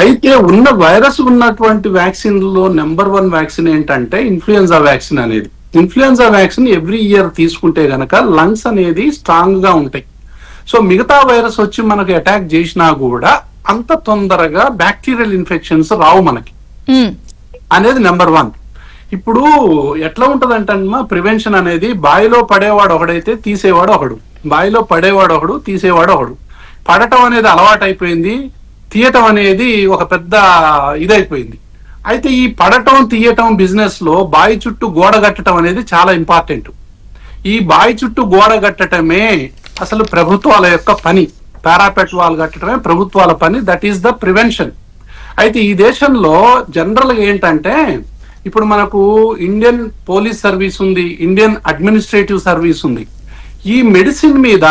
అయితే ఉన్న వైరస్ ఉన్నటువంటి వ్యాక్సిన్ లో నెంబర్ 1 వ్యాక్సిన్ ఏంటంటే ఇన్ఫ్లుయెన్జా వ్యాక్సిన్ అనేది. ఇన్ఫ్లుయెన్జా వ్యాక్సిన్ ఎవ్రీ ఇయర్ తీసుకుంటే గనక లంగ్స్ అనేది స్ట్రాంగ్ గా ఉంటాయి. సో మిగతా వైరస్ వచ్చి మనకు అటాక్ చేసినా కూడా అంత తొందరగా బ్యాక్టీరియల్ ఇన్ఫెక్షన్స్ రావు మనకి అనేది నెంబర్ 1. ఇప్పుడు ఎట్లా ఉంటదంటమ్మా ప్రివెన్షన్ అనేది, బావిలో పడేవాడు ఒకడైతే తీసేవాడు ఒకడు, బావిలో పడేవాడు ఒకడు తీసేవాడు ఒకడు. పడటం అనేది అలవాటు అయిపోయింది, తీయటం అనేది ఒక పెద్ద ఇదైపోయింది. అయితే ఈ పడటం తీయటం బిజినెస్ లో బావి చుట్టూ గోడ కట్టడం అనేది చాలా ఇంపార్టెంట్. ఈ బావి చుట్టూ గోడ కట్టడమే అసలు ప్రభుత్వాల యొక్క పని. పారాపెట్ వాల్ కట్టడమే ప్రభుత్వాల పని. That is the prevention. అయితే ఈ దేశంలో జనరల్ గా ఏంటంటే, ఇప్పుడు మనకు ఇండియన్ పోలీస్ సర్వీస్ ఉంది, ఇండియన్ అడ్మినిస్ట్రేటివ్ సర్వీస్ ఉంది. ఈ మెడిసిన్ మీద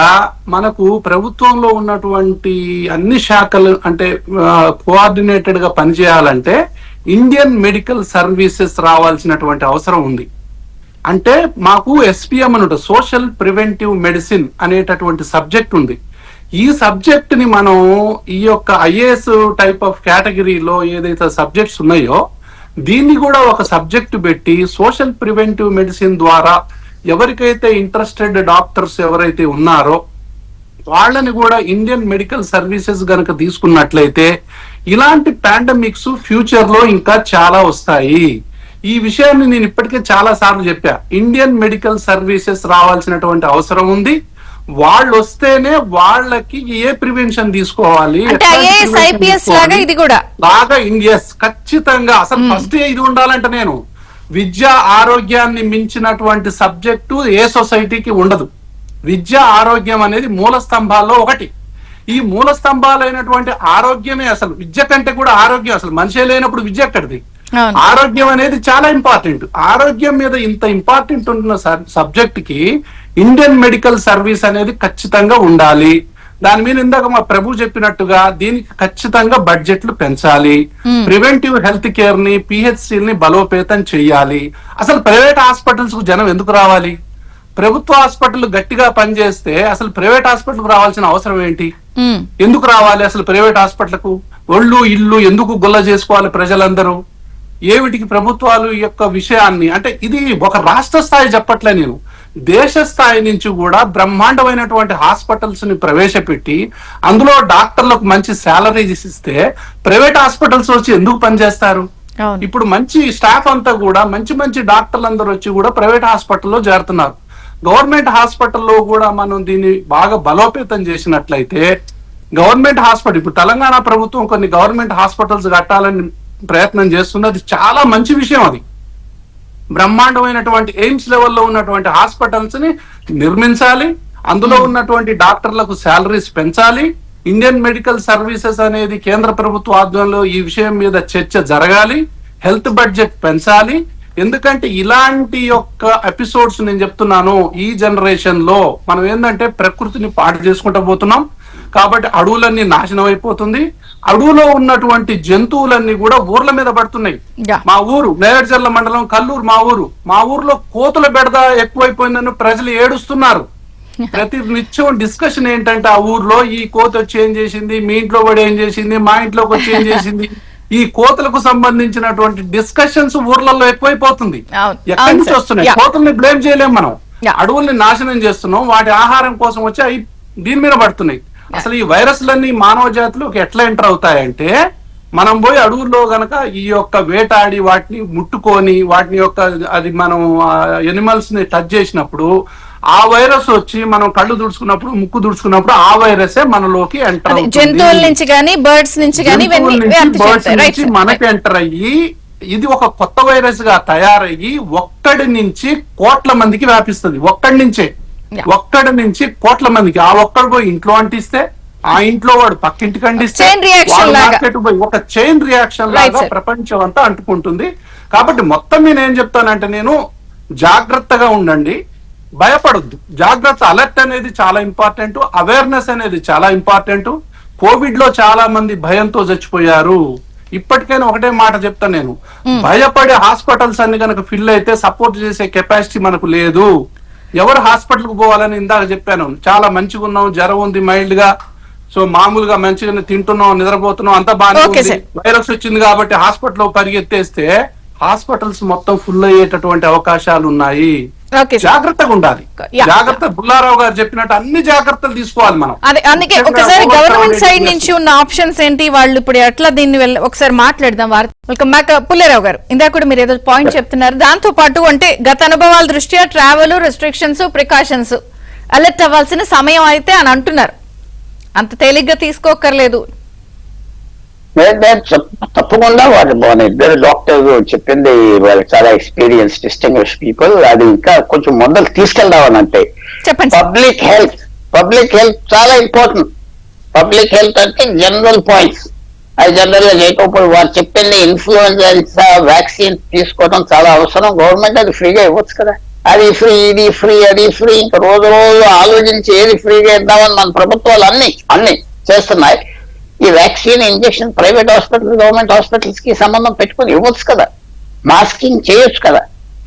మనకు ప్రభుత్వంలో ఉన్నటువంటి అన్ని శాఖలు అంటే కోఆర్డినేటెడ్ గా పనిచేయాలంటే ఇండియన్ మెడికల్ సర్వీసెస్ రావాల్సినటువంటి అవసరం ఉంది. అంటే మాకు ఎస్పీఎం అని ఉంటుంది, సోషల్ ప్రివెంటివ్ మెడిసిన్ అనేటటువంటి సబ్జెక్ట్ ఉంది. ఈ సబ్జెక్ట్ ని మనం ఈ యొక్క ఐఏఎస్ టైప్ ఆఫ్ కేటగిరీలో ఏదైతే సబ్జెక్ట్స్ ఉన్నాయో దీన్ని కూడా ఒక సబ్జెక్ట్ పెట్టి సోషల్ ప్రివెంటివ్ మెడిసిన్ ద్వారా ఎవరికైతే ఇంట్రెస్టెడ్ డాక్టర్స్ ఎవరైతే ఉన్నారో వాళ్ళని కూడా ఇండియన్ మెడికల్ సర్వీసెస్ గనక తీసుకున్నట్లయితే ఇలాంటి పాండమిక్స్ ఫ్యూచర్ లో ఇంకా చాలా వస్తాయి. ఈ విషయాన్ని నేను ఇప్పటికే చాలా సార్లు చెప్పా. ఇండియన్ మెడికల్ సర్వీసెస్ రావాల్సినటువంటి అవసరం ఉంది. వాళ్ళు వస్తేనే వాళ్ళకి ఏ ప్రివెన్షన్ తీసుకోవాలి లాగా ఇండియస్ ఖచ్చితంగా. అసలు ఫస్ట్ ఇది ఉండాలంటే నేను విద్య ఆరోగ్యాన్ని మించినటువంటి సబ్జెక్టు ఏ సొసైటీకి ఉండదు. విద్య ఆరోగ్యం అనేది మూల స్తంభాల్లో ఒకటి. ఈ మూల స్తంభాలైనటువంటి ఆరోగ్యమే అసలు విద్య కంటే కూడా ఆరోగ్యం. అసలు మనిషి లేనప్పుడు విద్య ఎక్కడిది? ఆరోగ్యం అనేది చాలా ఇంపార్టెంట్. ఆరోగ్యం మీద ఇంత ఇంపార్టెంట్ ఉన్న సబ్జెక్ట్ కి ఇండియన్ మెడికల్ సర్వీస్ అనేది ఖచ్చితంగా ఉండాలి. దాని మీద ఇందాక మా ప్రభు చెప్పినట్టుగా దీనికి ఖచ్చితంగా బడ్జెట్లు పెంచాలి. ప్రివెంటివ్ హెల్త్ కేర్ ని, పిహెచ్సిని బలోపేతం చెయ్యాలి. అసలు ప్రైవేట్ హాస్పిటల్స్ కు జనం ఎందుకు రావాలి? ప్రభుత్వ హాస్పిటల్ గట్టిగా పనిచేస్తే అసలు ప్రైవేట్ హాస్పిటల్ రావాల్సిన అవసరం ఏంటి? ఎందుకు రావాలి అసలు ప్రైవేట్ హాస్పిటల్ కు? ఒళ్ళు ఇల్లు ఎందుకు గుల్ల చేసుకోవాలి ప్రజలందరూ? ఏమిటికి ప్రభుత్వాలు యొక్క విషయాన్ని అంటే ఇది ఒక రాష్ట్ర స్థాయి చెప్పట్లే, నేను దేశ స్థాయి నుంచి కూడా బ్రహ్మాండమైనటువంటి హాస్పిటల్స్ ని ప్రవేశపెట్టి అందులో డాక్టర్లకు మంచి శాలరీస్ ఇస్తే ప్రైవేట్ హాస్పిటల్స్ వచ్చి ఎందుకు పనిచేస్తారు? ఇప్పుడు మంచి స్టాఫ్ అంతా కూడా మంచి మంచి డాక్టర్లు అందరూ వచ్చి కూడా ప్రైవేట్ హాస్పిటల్లో చేరుతున్నారు. గవర్నమెంట్ హాస్పిటల్లో కూడా మనం దీన్ని బాగా బలోపేతం చేసినట్లయితే గవర్నమెంట్ హాస్పిటల్, ఇప్పుడు తెలంగాణ ప్రభుత్వం కొన్ని గవర్నమెంట్ హాస్పిటల్స్ కట్టాలని ప్రయత్నం చేస్తుంది. అది చాలా మంచి విషయం. అది బ్రహ్మాండమైనటువంటి ఎయిమ్స్ లెవెల్లో ఉన్నటువంటి హాస్పిటల్స్ ని నిర్మించాలి. అందులో ఉన్నటువంటి డాక్టర్లకు శాలరీస్ పెంచాలి. ఇండియన్ మెడికల్ సర్వీసెస్ అనేది కేంద్ర ప్రభుత్వ ఆధ్వర్యంలో ఈ విషయం మీద చర్చ జరగాలి. హెల్త్ బడ్జెట్ పెంచాలి. ఎందుకంటే ఇలాంటి యొక్క ఎపిసోడ్స్ నేను చెప్తున్నాను, ఈ జనరేషన్ లో మనం ఏంటంటే ప్రకృతిని పాడు చేసుకుంటూ పోతున్నాం. కాబట్టి అడవులన్నీ నాశనం అయిపోతుంది. అడవులో ఉన్నటువంటి జంతువులన్నీ కూడా ఊర్ల మీద పడుతున్నాయి. మా ఊరు మేడ్చర్ల మండలం కల్లూరు, మా ఊర్లో కోతుల బెడద ఎక్కువైపోయిందని ప్రజలు ఏడుస్తున్నారు. ప్రతి నిత్యం డిస్కషన్ ఏంటంటే ఆ ఊర్లో ఈ కోత వచ్చి ఏం చేసింది, మీ ఇంట్లో కూడా ఏం చేసింది, మా ఇంట్లోకి వచ్చి ఏం చేసింది, ఈ కోతలకు సంబంధించినటువంటి డిస్కషన్స్ ఊర్లలో ఎక్కువైపోతుంది. ఎక్కడి నుంచి వస్తున్నాయి? కోతల్ని బ్లేమ్ చేయలేం మనం. అడవుల్ని నాశనం చేస్తున్నాం, వాటి ఆహారం కోసం వచ్చి అవి దీని మీద పడుతున్నాయి. అసలు ఈ వైరస్లన్నీ మానవ జాతిలోకి ఎట్లా ఎంటర్ అవుతాయంటే, మనం పోయి అడవుల్లో గనక ఈ యొక్క వేటాడి వాటిని ముట్టుకొని వాటిని యొక్క అది మనం ఎనిమల్స్ ని టచ్ చేసినప్పుడు ఆ వైరస్ వచ్చి మనం కళ్ళు దుడుచుకున్నప్పుడు, ముక్కు దుడుచుకున్నప్పుడు ఆ వైరసే మనలోకి ఎంటర్ అవుతుంది.
జంతువుల నుంచి గానీ బర్డ్స్ నుంచి గానీ
మనకి ఎంటర్ అయ్యి ఇది ఒక కొత్త వైరస్ గా తయారయ్యి ఒక్కడి నుంచి కోట్ల మందికి వ్యాపిస్తుంది. ఒక్కడి నుంచి కోట్ల మందికి. ఆ ఒక్కడు పోయి ఇంట్లో అంటిస్తే, ఆ ఇంట్లో వాడు పక్కింటికి అంటిస్తే, మార్కెట్ పోయి ఒక చైన్ రియాక్షన్ లాగా ప్రపంచం అంతా అంటుకుంటుంది. కాబట్టి మొత్తం నేనేం చెప్తానంటే, నేను జాగ్రత్తగా ఉండండి, భయపడొద్దు. జాగ్రత్త, అలర్ట్ అనేది చాలా ఇంపార్టెంట్, అవేర్నెస్ అనేది చాలా ఇంపార్టెంట్. కోవిడ్ లో చాలా మంది భయంతో చచ్చిపోయారు. ఇప్పటికైనా ఒకటే మాట చెప్తాను నేను, భయపడే హాస్పిటల్స్ అన్ని కనుక ఫిల్ అయితే సపోర్ట్ చేసే కెపాసిటీ మనకు లేదు. ఎవరు హాస్పిటల్ కు పోవాలని ఇందాక చెప్పాను. చాలా మంచిగా ఉన్నాం, జ్వరం ఉంది మైల్డ్ గా, సో మామూలుగా మంచిగా తింటున్నాం, నిద్రపోతున్నాం, అంతా బాగానే ఉంది. వైరస్ వచ్చింది కాబట్టి హాస్పిటల్ పరిగెత్తేస్తే హాస్పిటల్స్ మొత్తం ఫుల్ అయ్యేటటువంటి అవకాశాలు ఉన్నాయి. జాగ్రత్తగా ఉండాలి. జాగ్రత్త, బుల్లారావు గారు చెప్పినట్టు అన్ని జాగ్రత్తలు తీసుకోవాలి మనం.
అందుకే ఒకసారి గవర్నమెంట్ సైడ్ నుంచి ఉన్న ఆప్షన్స్ ఏంటి, వాళ్ళు ఇప్పుడు ఎట్లా దీన్ని ఒకసారి మాట్లాడదాం. వెల్కమ్ బ్యాక్ పుల్లారావు గారు. ఇందాక కూడా మీరు ఏదో పాయింట్ చెప్తున్నారు. దాంతో పాటు అంటే గత అనుభవాల దృష్ట్యా ట్రావెల్ రెస్ట్రిక్షన్స్, ప్రికాషన్స్ అలర్ట్ అవ్వాల్సిన సమయం అయితే అని అంటున్నారు. అంత తేలిగ్గా తీసుకోకర్లేదు.
తప్పకుండా మన ఇద్దరు డాక్టర్స్ చెప్పింది వాళ్ళకి చాలా ఎక్స్పీరియన్స్, డిస్టింగ్విష్ పీపుల్. అది ఇంకా కొంచెం ముందరు తీసుకెళ్దామని అంటే, పబ్లిక్ హెల్త్ చాలా ఇంపార్టెంట్. పబ్లిక్ హెల్త్ అంటే జనరల్ పాయింట్స్, అది జనరల్ గా చేయకపోతే వారు చెప్పింది ఇన్ఫ్లుయెన్జా వ్యాక్సిన్ తీసుకోవడం చాలా అవసరం. గవర్నమెంట్ అది ఫ్రీగా ఇవ్వచ్చు కదా. అది ఫ్రీ, ఇది ఫ్రీ, అది ఫ్రీ. ఇంకా రోజు ఆలోచించి ఏది ఫ్రీగా ఇద్దామని మన ప్రభుత్వాలు అన్ని చేస్తున్నాయి. ఈ vaccine, injection private hospital, government hospitals కి సంబంధం పెట్టుకుని ఇవ్వచ్చు కదా, మాస్కింగ్ చేయొచ్చు కదా.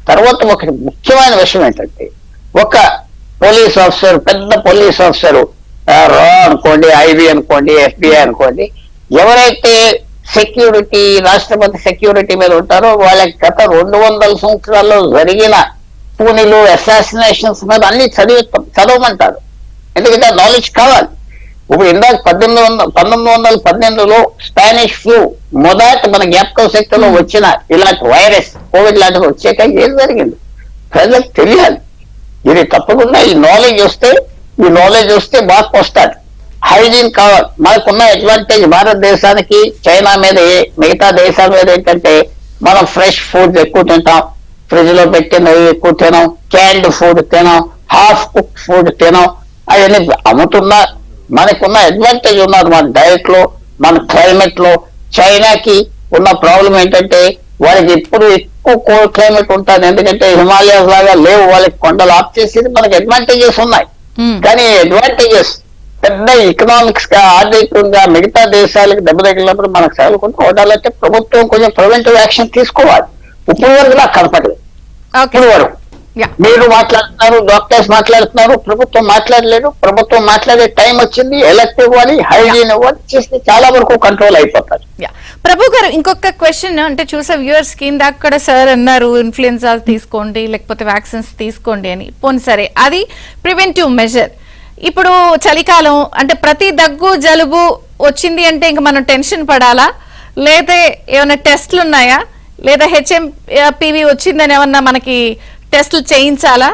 తర్వాత ఒక ముఖ్యమైన విషయం ఏంటంటే, ఒక పోలీస్ ఆఫీసర్, పెద్ద పోలీస్ ఆఫీసర్, రా అనుకోండి, ఐబీ అనుకోండి, ఎఫ్బిఐ అనుకోండి, ఎవరైతే సెక్యూరిటీ, రాష్ట్రపతి సెక్యూరిటీ మీద ఉంటారో వాళ్ళకి గత 200 సంవత్సరాల్లో జరిగిన పూనిలు, అసాసినేషన్స్ మీద అన్ని చదవమంటారు. ఎందుకంటే నాలెడ్జ్ కావాలి. ఇప్పుడు ఇందాక 1918లో స్పానిష్ ఫ్లూ మొదట మన జ్ఞాపక శక్తిలో వచ్చిన ఇలాంటి వైరస్, కోవిడ్ లాంటివి వచ్చాక ఏం జరిగింది ప్రజలకు తెలియాలి. ఇది తప్పకుండా ఈ నాలెడ్జ్ వస్తే మార్పు వస్తాడు. హైజీన్ కావాలి. మనకున్న అడ్వాంటేజ్ భారతదేశానికి చైనా మీద, మిగతా దేశాల మీద ఏంటంటే, మనం ఫ్రెష్ ఫుడ్ ఎక్కువ తింటాం, ఫ్రిడ్జ్ లో పెట్టినవి ఎక్కువ తినాం, క్యాన్డ్ ఫుడ్ తినాం, హాఫ్ కుక్ ఫుడ్ తినాం. అవన్నీ అమ్ముతున్నా. మనకున్న అడ్వాంటేజ్ ఉన్నారు మన డైట్ లో, మన క్లైమేట్ లో. చైనాకి ఉన్న ప్రాబ్లం ఏంటంటే, వాళ్ళకి ఎప్పుడు ఎక్కువ కోల్డ్ క్లైమేట్ ఉంటుంది. ఎందుకంటే హిమాలయాస్ లాగా లేవు, వాళ్ళకి కొండలు ఆఫ్ చేసేది. మనకి అడ్వాంటేజెస్ ఉన్నాయి, కానీ అడ్వాంటేజెస్ పెద్ద ఎకనామిక్స్ గా, ఆర్థికంగా మిగతా దేశాలకు దెబ్బ తగిలినప్పుడు మనకు చదువుకుంటూ ఉండాలంటే ప్రభుత్వం కొంచెం ప్రివెంటివ్ యాక్షన్ తీసుకోవాలి. ఇప్పుడు వరకు నాకు కనపడలేదు. ఇప్పుడు వరకు మీరు మాట్లాడుతున్నారు, డాక్టర్స్ మాట్లాడుతున్నారు, ప్రభుత్వం మాట్లాడలేదు. ప్రభుత్వం మాట్లాడే టైం వచ్చింది, ఎలక్ట్ ఇవ్వాలి, హైజీన్ ఇవ్వాలి, చేస్తే చాలా వరకు కంట్రోల్ అయిపోతారు.
ప్రభు గారు, ఇంకొక క్వశ్చన్ అంటే చూసే వ్యూవర్స్ కి, అక్కడ సార్ అన్నారు ఇన్ఫ్లుయెన్జా తీసుకోండి లేకపోతే వ్యాక్సిన్స్ తీసుకోండి అని. పోనీ సరే, అది ప్రివెంటివ్ మెజర్. ఇప్పుడు చలికాలం అంటే ప్రతి దగ్గు జలుబు వచ్చింది అంటే ఇంక మనం టెన్షన్ పడాలా, లేదా ఏమైనా టెస్ట్లు ఉన్నాయా, లేదా హెచ్ఎంపివి వచ్చిందని ఏమన్నా మనకి టెస్టులు చేయించాలా,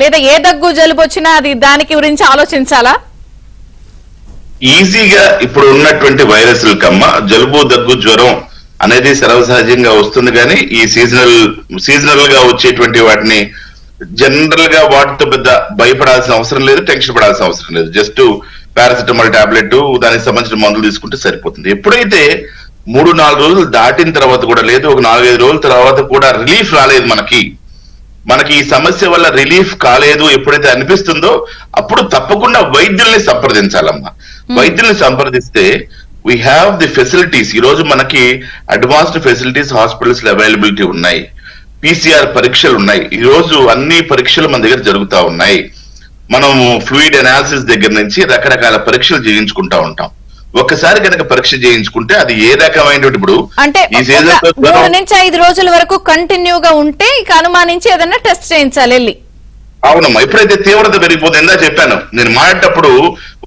లేదా ఏ దగ్గు జలుబు వచ్చినా అది దానికి గురించి ఆలోచించాలా?
ఈజీగా ఇప్పుడు ఉన్నటువంటి వైరస్ల కమ్మ జలుబు దగ్గు జ్వరం అనేది సర్వసహజంగా వస్తుంది, కానీ ఈ సీజనల్ గా వచ్చేటువంటి వాటిని జనరల్ గా వాటితో పెద్ద భయపడాల్సిన అవసరం లేదు, టెన్షన్ పడాల్సిన అవసరం లేదు. జస్ట్ పారాసిటమాల్ టాబ్లెట్ దానికి సంబంధించిన మందులు తీసుకుంటే సరిపోతుంది. ఎప్పుడైతే 3-4 రోజులు దాటిన తర్వాత కూడా లేదు, ఒక 4-5 రోజుల తర్వాత కూడా రిలీఫ్ రాలేదు, మనకి ఈ సమస్య వల్ల రిలీఫ్ కాలేదు ఎప్పుడైతే అనిపిస్తుందో అప్పుడు తప్పకుండా వైద్యుల్ని సంప్రదించాలమ్మా. వైద్యుల్ని సంప్రదిస్తే వీ హ్యావ్ ది ఫెసిలిటీస్. ఈ రోజు మనకి అడ్వాన్స్డ్ ఫెసిలిటీస్ హాస్పిటల్స్ లో అవైలబిలిటీ ఉన్నాయి, PCR పరీక్షలు ఉన్నాయి, ఈ రోజు అన్ని పరీక్షలు మన దగ్గర జరుగుతా ఉన్నాయి. మనం ఫ్లూయిడ్ అనాలిసిస్ దగ్గర నుంచి రకరకాల పరీక్షలు చేయించుకుంటా ఉంటాం. ఒక్కసారి కనుక పరీక్ష చేయించుకుంటే అది ఏ రకమైనటువంటి ఇప్పుడు
అంటే
ఈ సీజన్
3 నుంచి 5 రోజుల వరకు కంటిన్యూగా ఉంటే ఇక అనుమానించి ఏదైనా టెస్ట్ చేయించాలి వెళ్ళి.
అవునమ్మా, ఎప్పుడైతే తీవ్రత పెరిగిపోతుంది, ఇందా చెప్పాను నేను మాట్లాడేటప్పుడు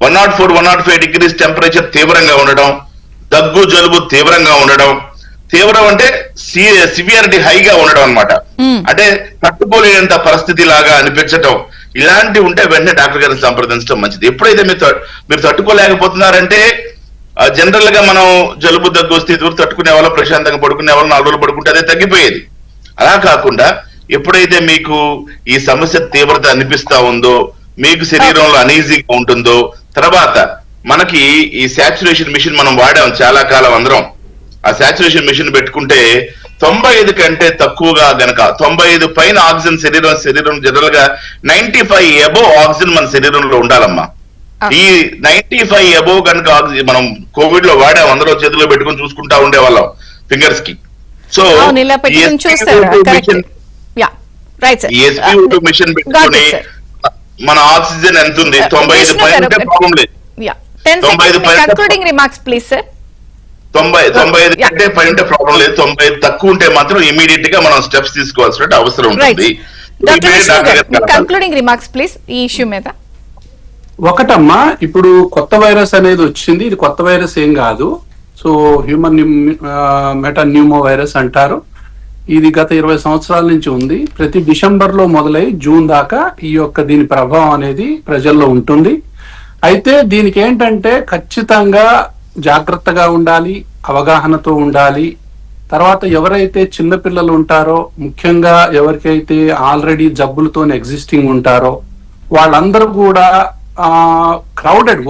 104-105 డిగ్రీస్ టెంపరేచర్ తీవ్రంగా ఉండడం, దగ్గు జలుబు తీవ్రంగా ఉండడం, తీవ్రం అంటే సివియారిటీ హైగా ఉండడం అన్నమాట. అంటే తట్టుకోలేనంత పరిస్థితి లాగా అనిపించటం, ఇలాంటివి ఉంటే వెంటనే డాక్టర్ గారిని సంప్రదించడం మంచిది. ఎప్పుడైతే మీరు తట్టుకోలేకపోతున్నారంటే జనరల్ గా మనం జలుబు దగ్గు వస్తే ఇదివరకు తట్టుకునే వాళ్ళం, ప్రశాంతంగా పడుకునే వాళ్ళం, 4 రోజులు పడుకుంటే అదే తగ్గిపోయేది. అలా కాకుండా ఎప్పుడైతే మీకు ఈ సమస్య తీవ్రత అనిపిస్తా ఉందో, మీకు శరీరంలో అనీజీగా ఉంటుందో, తర్వాత మనకి ఈ సాచురేషన్ మిషన్ మనం వాడాం చాలా కాలం అందరం. ఆ సాచురేషన్ మిషన్ పెట్టుకుంటే 95 కంటే తక్కువగా గనక 95 పైన ఆక్సిజన్ శరీరం జనరల్ గా 95 అబోవ్ ఆక్సిజన్ మన శరీరంలో ఉండాలమ్మా. ఈ 95 అబోవ్ కనుక ఆక్సిజన్ మనం కోవిడ్ లో వాడాం, అందరూ చేతిలో పెట్టుకుని చూసుకుంటా ఉండేవాళ్ళం ఫింగర్స్ కి. సో SpO2 మిషన్ పెట్టుకుని మన ఆక్సిజన్ ఎంత ఉంది, 95 పైన ప్రాబ్లం లేదు. 95 పైన
కంక్లూడింగ్ రిమార్క్స్ ప్లీజ్ సార్.
95 కంటే పైన ప్రాబ్లం లేదు, 95 తక్కువ ఉంటే మాత్రం ఇమీడియట్ గా మనం స్టెప్స్ తీసుకోవాల్సిన అవసరం ఉంటుంది.
కంక్లూడింగ్ రిమార్క్స్ ప్లీజ్ ఈ ఇష్యూ మీద.
ఒకటమ్మా, ఇప్పుడు కొత్త వైరస్ అనేది వచ్చింది, ఇది కొత్త వైరస్ ఏం కాదు. సో హ్యూమన్ మెటాన్యూమో వైరస్ అంటారు. ఇది గత 20 సంవత్సరాల నుంచి ఉంది. ప్రతి డిసెంబర్ లో మొదలై జూన్ దాకా దీని ప్రభావం అనేది ప్రజల్లో ఉంటుంది. అయితే దీనికి ఏంటంటే ఖచ్చితంగా జాగ్రత్తగా ఉండాలి, అవగాహనతో ఉండాలి. తర్వాత ఎవరైతే చిన్నపిల్లలు ఉంటారో, ముఖ్యంగా ఎవరికైతే ఆల్రెడీ జబ్బులతో ఎగ్జిస్టింగ్ ఉంటారో వాళ్ళందరూ కూడా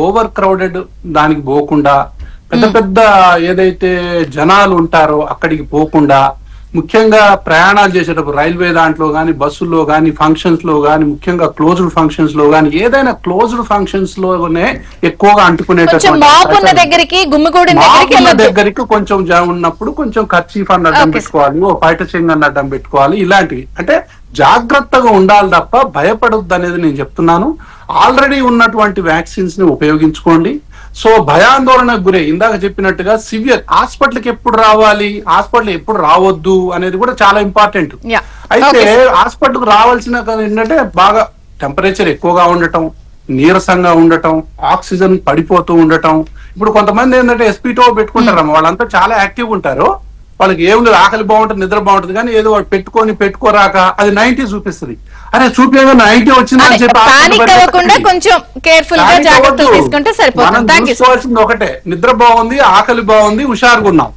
ఓవర్ క్రౌడెడ్ దానికి పోకుండా, పెద్ద పెద్ద ఏదైతే జనాలు ఉంటారో అక్కడికి పోకుండా, ముఖ్యంగా ప్రయాణాలు చేసేటప్పుడు రైల్వే దాంట్లో కానీ, బస్సుల్లో కానీ, ఫంక్షన్స్ లో కానీ, ముఖ్యంగా క్లోజ్డ్ ఫంక్షన్స్ లో కానీ, ఏదైనా క్లోజ్డ్ ఫంక్షన్స్ లోనే ఎక్కువగా దగ్గరికి కొంచెం ఉన్నప్పుడు కొంచెం కర్చీఫ్ అన్న అడ్డం పెట్టుకోవాలి, ఓ బయట చెంగు అన్న అడ్డం పెట్టుకోవాలి. ఇలాంటివి అంటే జాగ్రత్తగా ఉండాలి తప్ప భయపడొద్దు అనేది నేను చెప్తున్నాను. ఆల్రెడీ ఉన్నటువంటి వ్యాక్సిన్స్ ని ఉపయోగించుకోండి. సో భయాందోళనకు గురే ఇందాక చెప్పినట్టుగా సివియర్ హాస్పిటల్కి ఎప్పుడు రావాలి, హాస్పిటల్ ఎప్పుడు రావద్దు అనేది కూడా చాలా ఇంపార్టెంట్. అయితే హాస్పిటల్కి రావాల్సిన ఏంటంటే బాగా టెంపరేచర్ ఎక్కువగా ఉండటం, నీరసంగా ఉండటం, ఆక్సిజన్ పడిపోతూ ఉండటం. ఇప్పుడు కొంతమంది ఏంటంటే SpO2 పెట్టుకుంటారమ్మా, వాళ్ళంతా చాలా యాక్టివ్ ఉంటారు, వాళ్ళకి ఏం లేదు, ఆకలి బాగుంటుంది, నిద్ర బాగుంటుంది, కానీ ఏదో వాడు పెట్టుకోరాక అది 90 చూపిస్తుంది. అరే చూపించగా 90 వచ్చిందని చెప్పి చూసుకోవాల్సింది ఒకటే, నిద్ర బాగుంది, ఆకలి బాగుంది, హుషారుగా ఉన్నాం,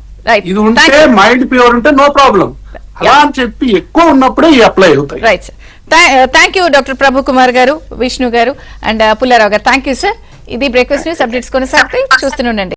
ఇది ఉంటే మైండ్ ప్యూర్ ఉంటే నో ప్రాబ్లం. అలా అని చెప్పి ఎక్కువ ఉన్నప్పుడే ఈ అప్లై అవుతాయి.
Right sir, thank you doctor Prabhu Kumar గారు, విష్ణు గారు అండ్ పుల్లారావు గారు. Thank you sir. ఇది బ్రేక్ఫాస్ట్ న్యూస్ అప్డేట్స్ కొనసాగుతాయి, చూస్తూనే ఉండండి.